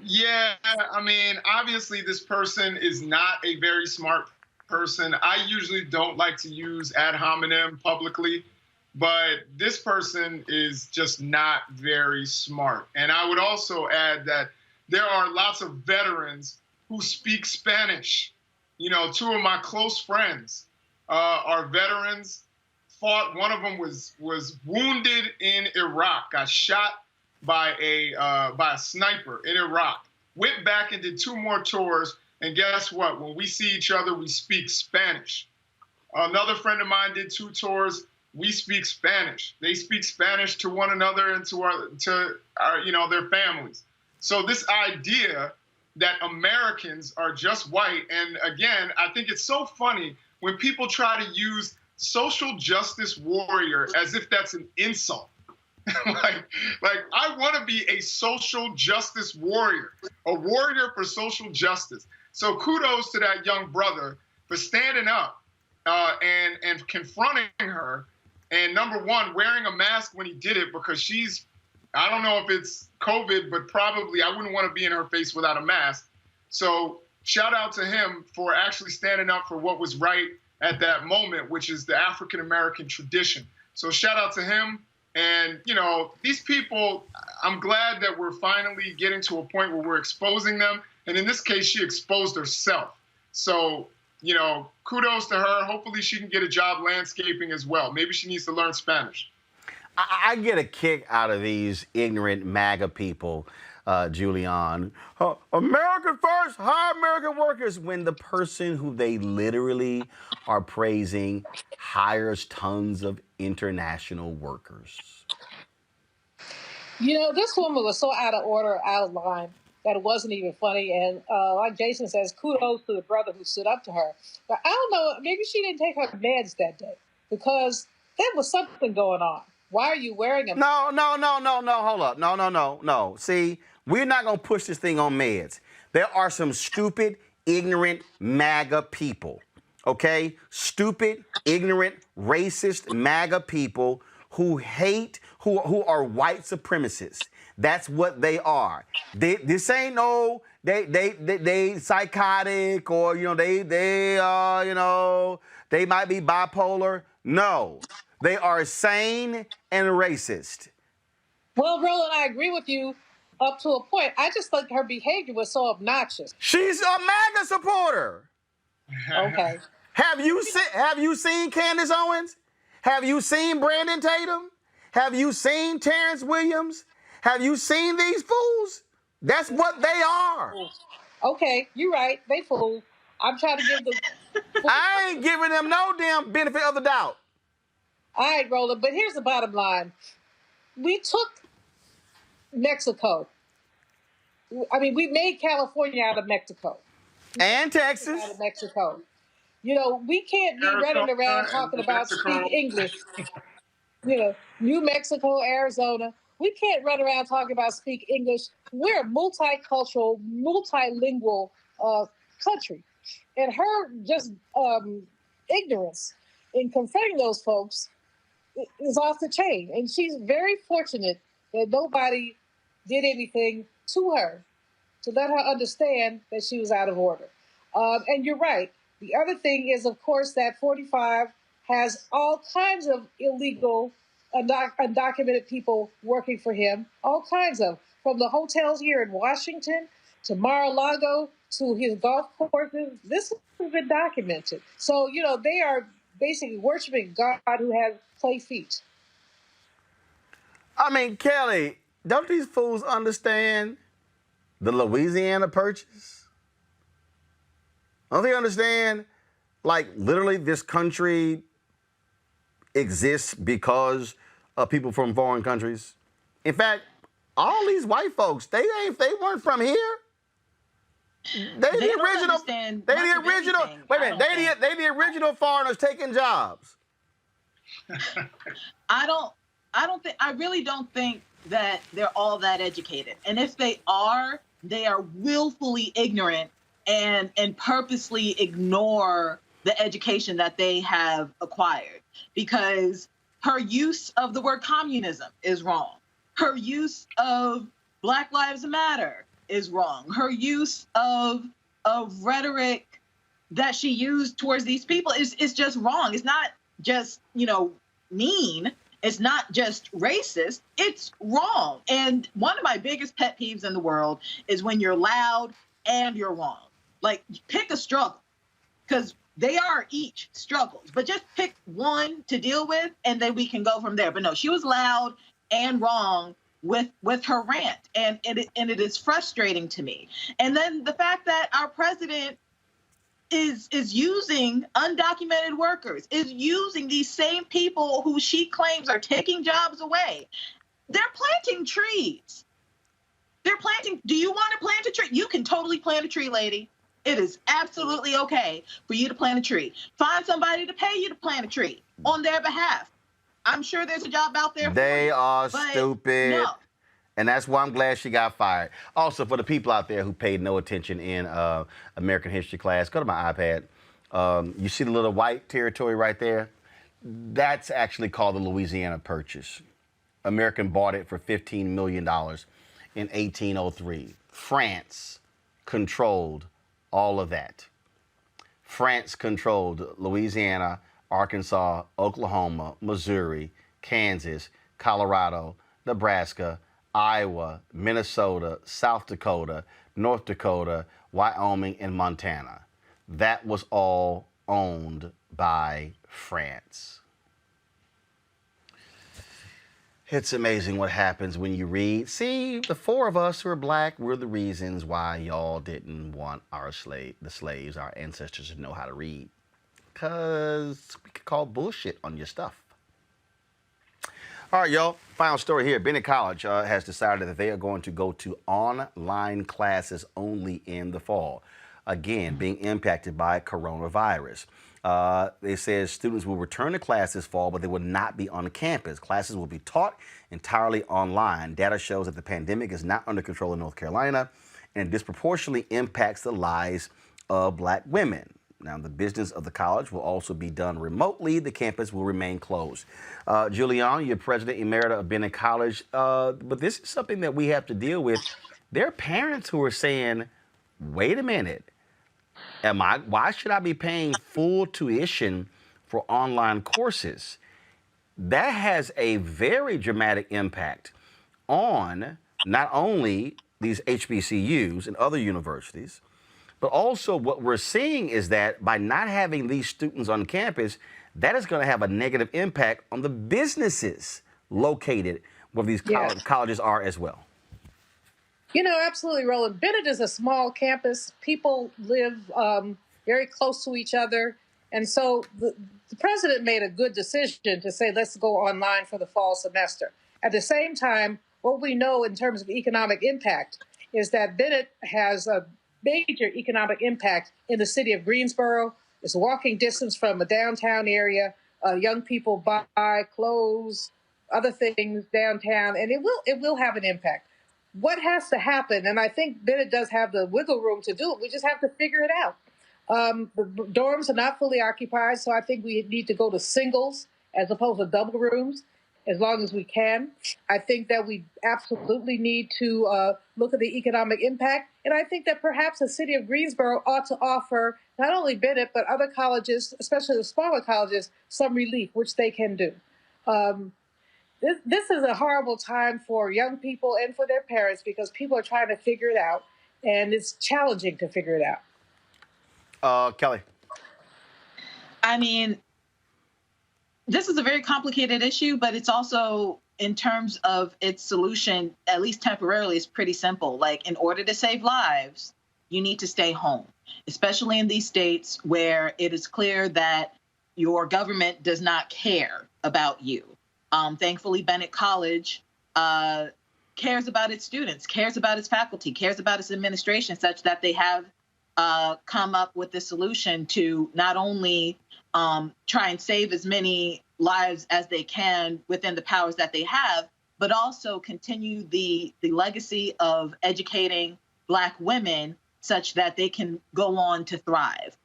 S4: Yeah, I mean, obviously this person is not a very smart person. I usually don't like to use ad hominem publicly, but this person is just not very smart. And I would also add that there are lots of veterans who speak Spanish. You know, 2 of my close friends are veterans. Fought. One of them was wounded in Iraq. Got shot by a sniper in Iraq. Went back and did 2 more tours. And guess what? When we see each other, we speak Spanish. Another friend of mine did 2 tours. We speak Spanish. They speak Spanish to one another and to our their families. So this idea that Americans are just white, and again, I think it's so funny when people try to use social justice warrior as if that's an insult. like I want to be a social justice warrior, a warrior for social justice. So kudos to that young brother for standing up and confronting her. And number 1, wearing a mask when he did it, because I don't know if it's COVID, but probably I wouldn't want to be in her face without a mask. So shout out to him for actually standing up for what was right at that moment, which is the African-American tradition. So shout out to him. And, you know, these people, I'm glad that we're finally getting to a point where we're exposing them. And in this case, she exposed herself. So you know, kudos to her. Hopefully she can get a job landscaping as well. Maybe she needs to learn Spanish.
S1: I get a kick out of these ignorant MAGA people, Julian. America first, hire American workers, when the person who they literally are praising hires tons of international workers.
S30: You know, this woman was so out of order, out of line, that it wasn't even funny. And like Jason says, kudos to the brother who stood up to her. But I don't know, maybe she didn't take her meds that day because there was something going on. Why are you wearing a...
S1: No, hold up. No. See, we're not going to push this thing on meds. There are some stupid, ignorant MAGA people, okay? Stupid, ignorant, racist MAGA people who hate, who are white supremacists. That's what they are. This ain't no, they psychotic or, you know, they might be bipolar. No. They are sane and racist.
S30: Well, Roland, I agree with you up to a point. I just think her behavior was so obnoxious.
S1: She's a MAGA supporter.
S30: Okay.
S1: Have you seen Candace Owens? Have you seen Brandon Tatum? Have you seen Terrence Williams? Have you seen these fools? That's what they are.
S30: Okay, you're right. They fools. I'm trying to give them...
S1: I ain't giving them no damn benefit of the doubt.
S30: All right, Roland, but here's the bottom line. We took Mexico. I mean, we made California out of Mexico.
S1: And Texas.
S30: Out of Mexico. You know, we can't be running around talking about speak English. You know, New Mexico, Arizona. We can't run around talking about speak English. We're a multicultural, multilingual country. And her just ignorance in confronting those folks is off the chain. And she's very fortunate that nobody did anything to her to let her understand that she was out of order. And you're right. The other thing is, of course, that 45 has all kinds of illegal, undocumented people working for him, all kinds of, from the hotels here in Washington to Mar-a-Lago to his golf courses. This has been documented. So, you know, they are basically worshiping God who has clay feet.
S1: I mean, Kelly, don't these fools understand the Louisiana Purchase? Don't they understand, like, literally this country exists because of people from foreign countries? In fact, all these white folks, they weren't from here. They the original foreigners taking jobs.
S2: I really don't think that they're all that educated. And if they are willfully ignorant and purposely ignore the education that they have acquired, because her use of the word communism is wrong. Her use of Black Lives Matter is wrong. Her use of rhetoric that she used towards these people is just wrong. It's not just, you know, mean. It's not just racist. It's wrong. And one of my biggest pet peeves in the world is when you're loud and you're wrong. Like, pick a struggle, because they are each struggles, but just pick one to deal with and then we can go from there. But no, she was loud and wrong with her rant, and it is frustrating to me. And then the fact that our president is using undocumented workers, is using these same people who she claims are taking jobs away. They're planting trees. Do you want to plant a tree? You can totally plant a tree, lady. It is absolutely okay for you to plant a tree. Find somebody to pay you to plant a tree on their behalf. I'm sure there's a job out there for you.
S1: They are stupid.
S2: No.
S1: And that's why I'm glad she got fired. Also, for the people out there who paid no attention in American history class, go to my iPad. You see the little white territory right there? That's actually called the Louisiana Purchase. American bought it for $15 million in 1803. France controlled all of that. France controlled Louisiana, Arkansas, Oklahoma, Missouri, Kansas, Colorado, Nebraska, Iowa, Minnesota, South Dakota, North Dakota, Wyoming, and Montana. that was all owned by France. It's amazing what happens when you read. See, the four of us who are black, we're the reasons why y'all didn't want our slaves, our ancestors, to know how to read. Because we could call bullshit on your stuff. All right, y'all. Final story here. Bennett College has decided that they are going to go to online classes only in the fall. Again, being impacted by coronavirus. They said students will return to class this fall, but they will not be on campus. Classes will be taught entirely online. Data shows that the pandemic is not under control in North Carolina and disproportionately impacts the lives of black women. Now, the business of the college will also be done remotely. The campus will remain closed. Julian, you're president emerita of Bennett College, but this is something that we have to deal with. There are parents who are saying, wait a minute, why should I be paying full tuition for online courses? That has a very dramatic impact on not only these HBCUs and other universities, but also what we're seeing is that by not having these students on campus, that is going to have a negative impact on the businesses located where these colleges are as well.
S30: You know, absolutely, Roland. Bennett is a small campus. People live very close to each other. And so the president made a good decision to say, let's go online for the fall semester. At the same time, what we know in terms of economic impact is that Bennett has a major economic impact in the city of Greensboro. It's walking distance from a downtown area. Young people buy clothes, other things downtown, and it will have an impact. What has to happen, and I think Bennett does have the wiggle room to do it, we just have to figure it out. The dorms are not fully occupied, so I think we need to go to singles as opposed to double rooms as long as we can. I think that we absolutely need to look at the economic impact, and I think that perhaps the city of Greensboro ought to offer not only Bennett, but other colleges, especially the smaller colleges, some relief, which they can do. This is a horrible time for young people and for their parents because people are trying to figure it out, and it's challenging to figure it out.
S1: Kelly.
S2: I mean, this is a very complicated issue, but it's also, in terms of its solution, at least temporarily, it's pretty simple. Like, in order to save lives, you need to stay home, especially in these states where it is clear that your government does not care about you. Thankfully, Bennett College cares about its students, cares about its faculty, cares about its administration, such that they have come up with the solution to not only try and save as many lives as they can within the powers that they have, but also continue the legacy of educating Black women such that they can go on to thrive.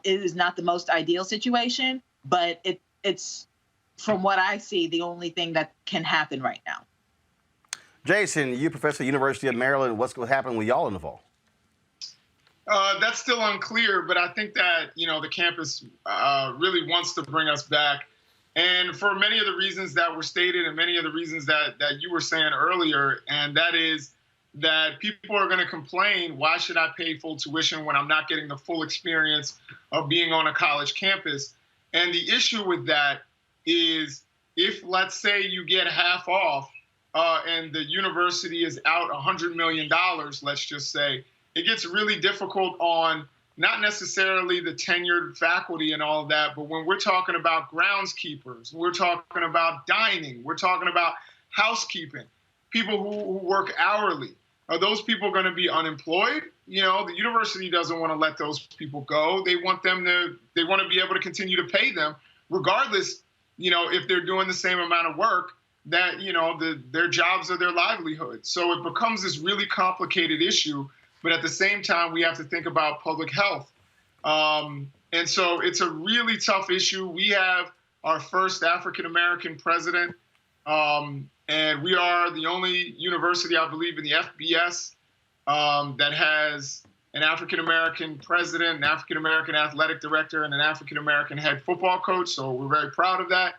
S2: It is not the most ideal situation, but it's, from what I see, the only thing that can happen right now.
S1: Jason, you professor at the University of Maryland. What's going to happen with y'all in the fall?
S4: That's still unclear, but I think that, the campus really wants to bring us back. And for many of the reasons that were stated and many of the reasons that you were saying earlier, and that is that people are going to complain, why should I pay full tuition when I'm not getting the full experience of being on a college campus? And the issue with that is if, let's say, you get half off and the university is out $100 million, let's just say, it gets really difficult on not necessarily the tenured faculty and all of that, but when we're talking about groundskeepers, we're talking about dining, we're talking about housekeeping, people who work hourly. Are those people going to be unemployed? The university doesn't want to let those people go. They want to be able to continue to pay them regardless, if they're doing the same amount of work that, their jobs are their livelihood. So it becomes this really complicated issue. But at the same time, we have to think about public health. And so it's a really tough issue. We have our first African-American president, and we are the only university, I believe, in the FBS that has an African-American president, an African-American athletic director, and an African-American head football coach. So we're very proud of that.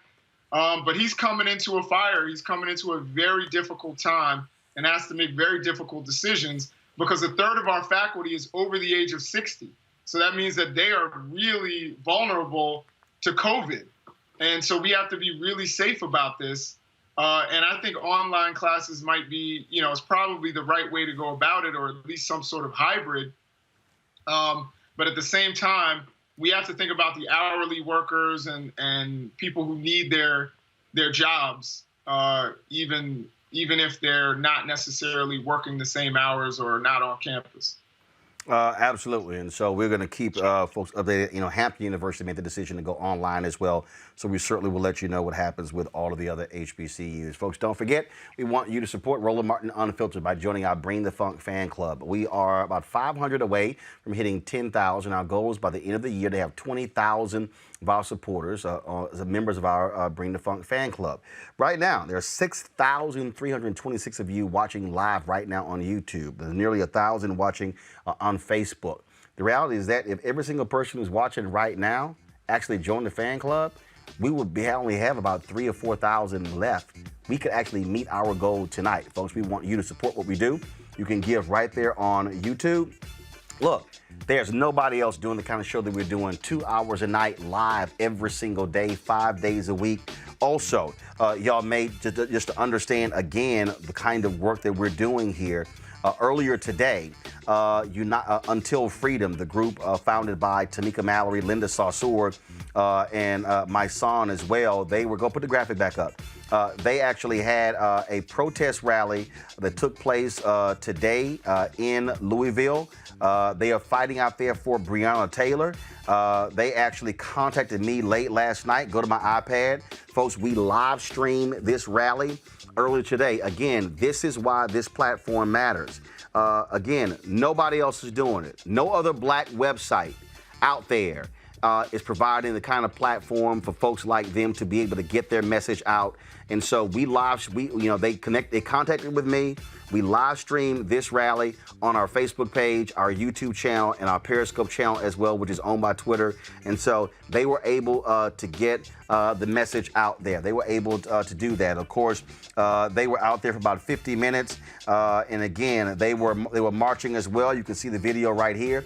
S4: But he's coming into a fire. He's coming into a very difficult time and has to make very difficult decisions, because a third of our faculty is over the age of 60. So that means that they are really vulnerable to COVID. And so we have to be really safe about this. And I think online classes might be, it's probably the right way to go about it, or at least some sort of hybrid. But at the same time, we have to think about the hourly workers and people who need their jobs, even if they're not necessarily working the same hours or not on campus.
S1: Absolutely, and so we're going to keep folks updated. Hampton University made the decision to go online as well, so we certainly will let you know what happens with all of the other HBCUs. Folks, don't forget, we want you to support Roland Martin Unfiltered by joining our Bring the Funk fan club. We are about 500 away from hitting 10,000. Our goal is by the end of the year to have 20,000 of our supporters as members of our Bring the Funk fan club. Right now, there are 6,326 of you watching live right now on YouTube. There's nearly 1,000 watching on Facebook. The reality is that if every single person who's watching right now actually joined the fan club, we would only have about 3,000 or 4,000 left. We could actually meet our goal tonight. Folks, we want you to support what we do. You can give right there on YouTube. Look, there's nobody else doing the kind of show that we're doing, 2 hours a night, live every single day, 5 days a week. Also, y'all may, just to understand again the kind of work that we're doing here, earlier today, Until Freedom, the group founded by Tamika Mallory, Linda Saussure, and my son as well, go put the graphic back up. They actually had a protest rally that took place today in Louisville. They are fighting out there for Breonna Taylor. They actually contacted me late last night. Go to my iPad. Folks, we live stream this rally earlier today. Again, this is why this platform matters. Again, nobody else is doing it. No other black website out there is providing the kind of platform for folks like them to be able to get their message out. And so they contacted with me. We live streamed this rally on our Facebook page, our YouTube channel, and our Periscope channel as well, which is owned by Twitter. And so they were able to get the message out there. They were able to do that. Of course, they were out there for about 50 minutes. And again, they were marching as well. You can see the video right here.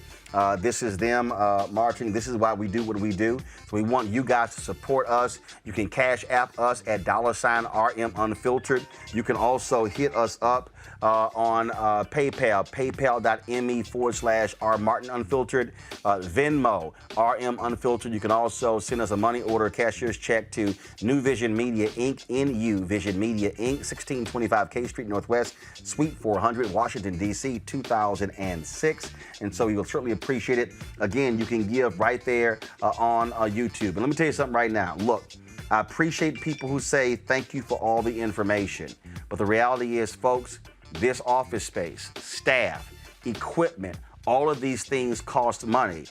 S1: This is them marching. This is why we do what we do. So we want you guys to support us. You can cash app us at $RM Unfiltered. You can also hit us up on PayPal, paypal.me/R Martin Unfiltered, Venmo, RM Unfiltered. You can also send us a money order cashier's check to New Vision Media Inc., NU Vision Media Inc., 1625 K Street Northwest, Suite 400, Washington, D.C., 2006. And so we will certainly appreciate it. Again, you can give right there on YouTube. And let me tell you something right now. Look, I appreciate people who say thank you for all the information. But the reality is, folks, this office space, staff, equipment, all of these things cost money.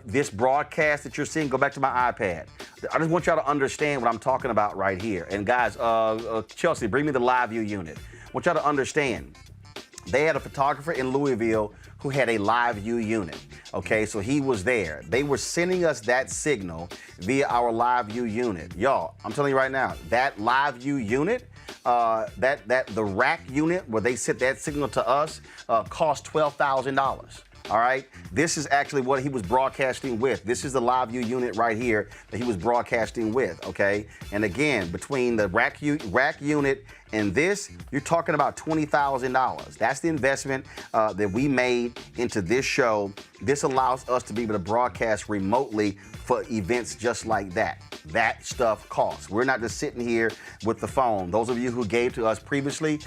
S1: This broadcast that you're seeing, go back to my iPad. I just want y'all to understand what I'm talking about right here. And guys, Chelsea, bring me the live view unit. I want y'all to understand. They had a photographer in Louisville who had a live view unit. Okay, so he was there. They were sending us that signal via our live view unit. Y'all, I'm telling you right now, that live view unit, the rack unit where they sent that signal to us cost $12,000. All right, this is actually what he was broadcasting with. This is the live view unit right here that he was broadcasting with. Okay, and again, between the rack unit and this, you're talking about $20,000. That's the investment that we made into this show. This allows us to be able to broadcast remotely for events just like that. That stuff costs. We're not just sitting here with the phone. Those of you who gave to us previously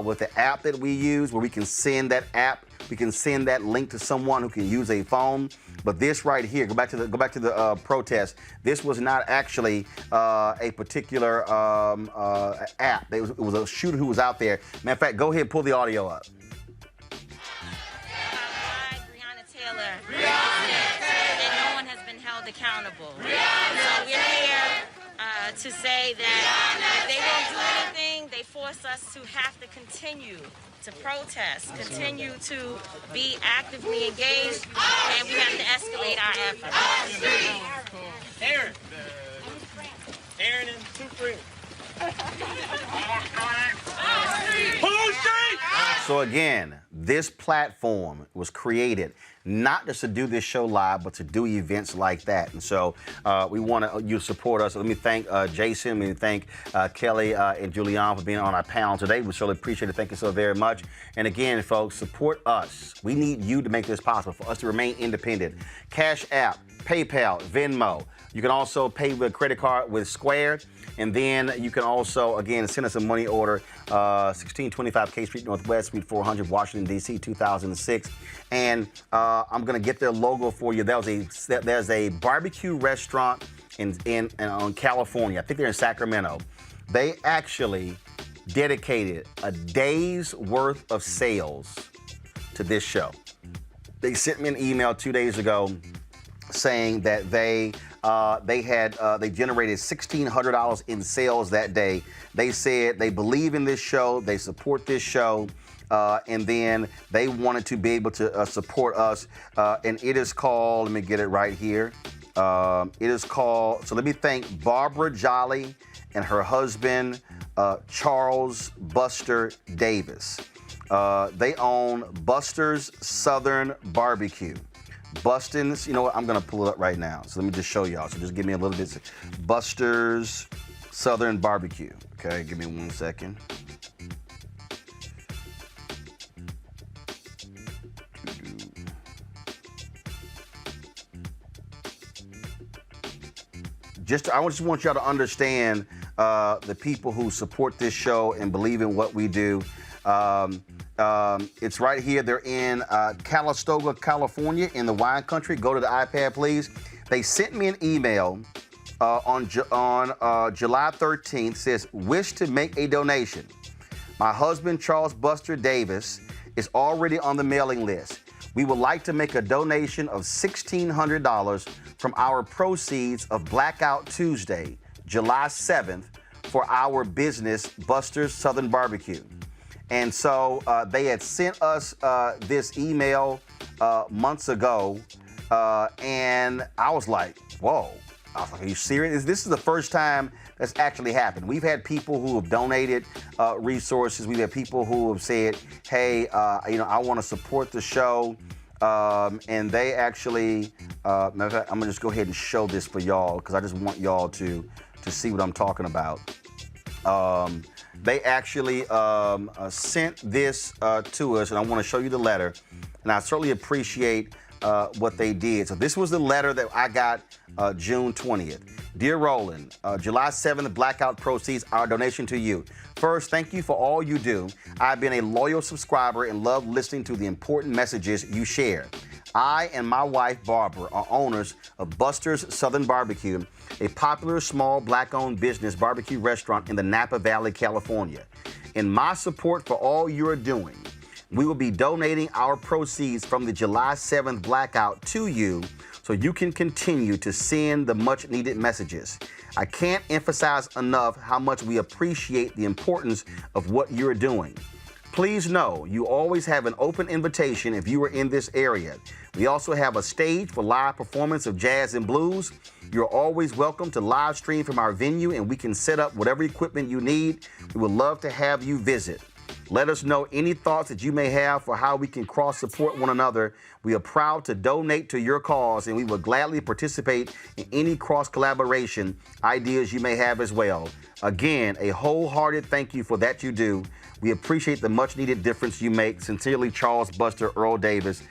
S1: with the app that we use, where we can send that app, we can send that link to someone who can use a phone. But this right here, go back to the protest. This was not actually a particular app. It was a shooter who was out there. Matter of fact, go ahead and pull the audio up.
S7: That no one has been held accountable. So we're here to say that if they don't do anything, they force us to have to continue to protest, continue to be actively engaged, and we have to escalate our efforts.
S20: Aaron and two friends.
S1: So again, this platform was created not just to do this show live, but to do events like that. And so we want you to support us. So let me thank Jason, let me thank Kelly and Julianne for being on our panel today. We surely appreciate it. Thank you so very much. And again, folks, support us. We need you to make this possible, for us to remain independent. Cash App, PayPal, Venmo. You can also pay with a credit card with Square. And then you can also, again, send us a money order, 1625 K Street Northwest, Suite 400, Washington, D.C., 2006. And I'm going to get their logo for you. There's a barbecue restaurant in California. I think they're in Sacramento. They actually dedicated a day's worth of sales to this show. They sent me an email 2 days ago saying that they generated $1,600 in sales that day. They said they believe in this show, they support this show, and then they wanted to be able to support us. And it is called, let me get it right here. It is called, so let me thank Barbara Jolly and her husband, Charles Buster Davis. They own Buster's Southern Barbecue. Bustin's, you know what, I'm gonna pull it up right now. So let me just show y'all. So just give me a little bit. Buster's Southern Barbecue. Okay, give me 1 second. I just want y'all to understand the people who support this show and believe in what we do. It's right here. They're in Calistoga, California, in the wine country. Go to the iPad, please. They sent me an email on July 13th. Says, wish to make a donation. My husband, Charles Buster Davis, is already on the mailing list. We would like to make a donation of $1,600 from our proceeds of Blackout Tuesday, July 7th, for our business, Buster's Southern Barbecue. And so they had sent us this email months ago, and I was like, whoa. I was like, are you serious? This is the first time that's actually happened. We've had people who have donated resources. We've had people who have said, hey, I want to support the show. And they actually, I'm going to just go ahead and show this for y'all, because I just want y'all to see what I'm talking about. They actually sent this to us, and I want to show you the letter. And I certainly appreciate what they did. So this was the letter that I got June 20th. Dear Roland, July 7th, Blackout proceeds, our donation to you. First, thank you for all you do. I've been a loyal subscriber and love listening to the important messages you share. I and my wife, Barbara, are owners of Buster's Southern Barbecue, a popular small black-owned business barbecue restaurant in the Napa Valley, California. In my support for all you're doing, we will be donating our proceeds from the July 7th Blackout to you so you can continue to send the much-needed messages. I can't emphasize enough how much we appreciate the importance of what you're doing. Please know you always have an open invitation if you are in this area. We also have a stage for live performance of jazz and blues. You're always welcome to live stream from our venue, and we can set up whatever equipment you need. We would love to have you visit. Let us know any thoughts that you may have for how we can cross-support one another. We are proud to donate to your cause, and we will gladly participate in any cross-collaboration ideas you may have as well. Again, a wholehearted thank you for that you do. We appreciate the much-needed difference you make. Sincerely, Charles Buster Earl Davis,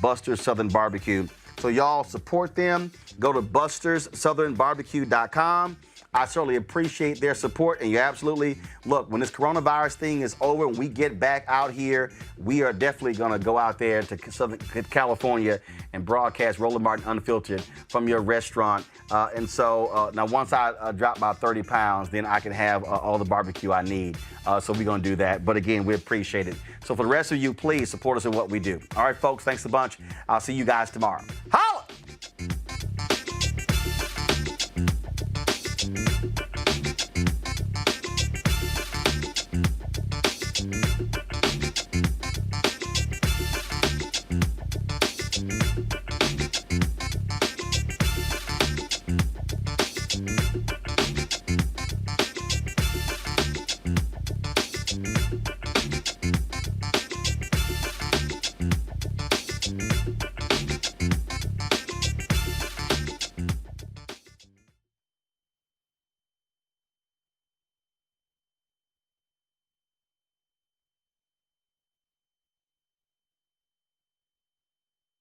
S1: Buster's Southern Barbecue. So y'all support them. Go to busterssouthernbarbecue.com. I certainly appreciate their support, and you absolutely, look, when this coronavirus thing is over and we get back out here, we are definitely going to go out there to Southern California and broadcast Roland Martin Unfiltered from your restaurant. And so now once I drop about 30 pounds, then I can have all the barbecue I need. So we're going to do that. But again, we appreciate it. So for the rest of you, please support us in what we do. All right, folks, thanks a bunch. I'll see you guys tomorrow. Holla!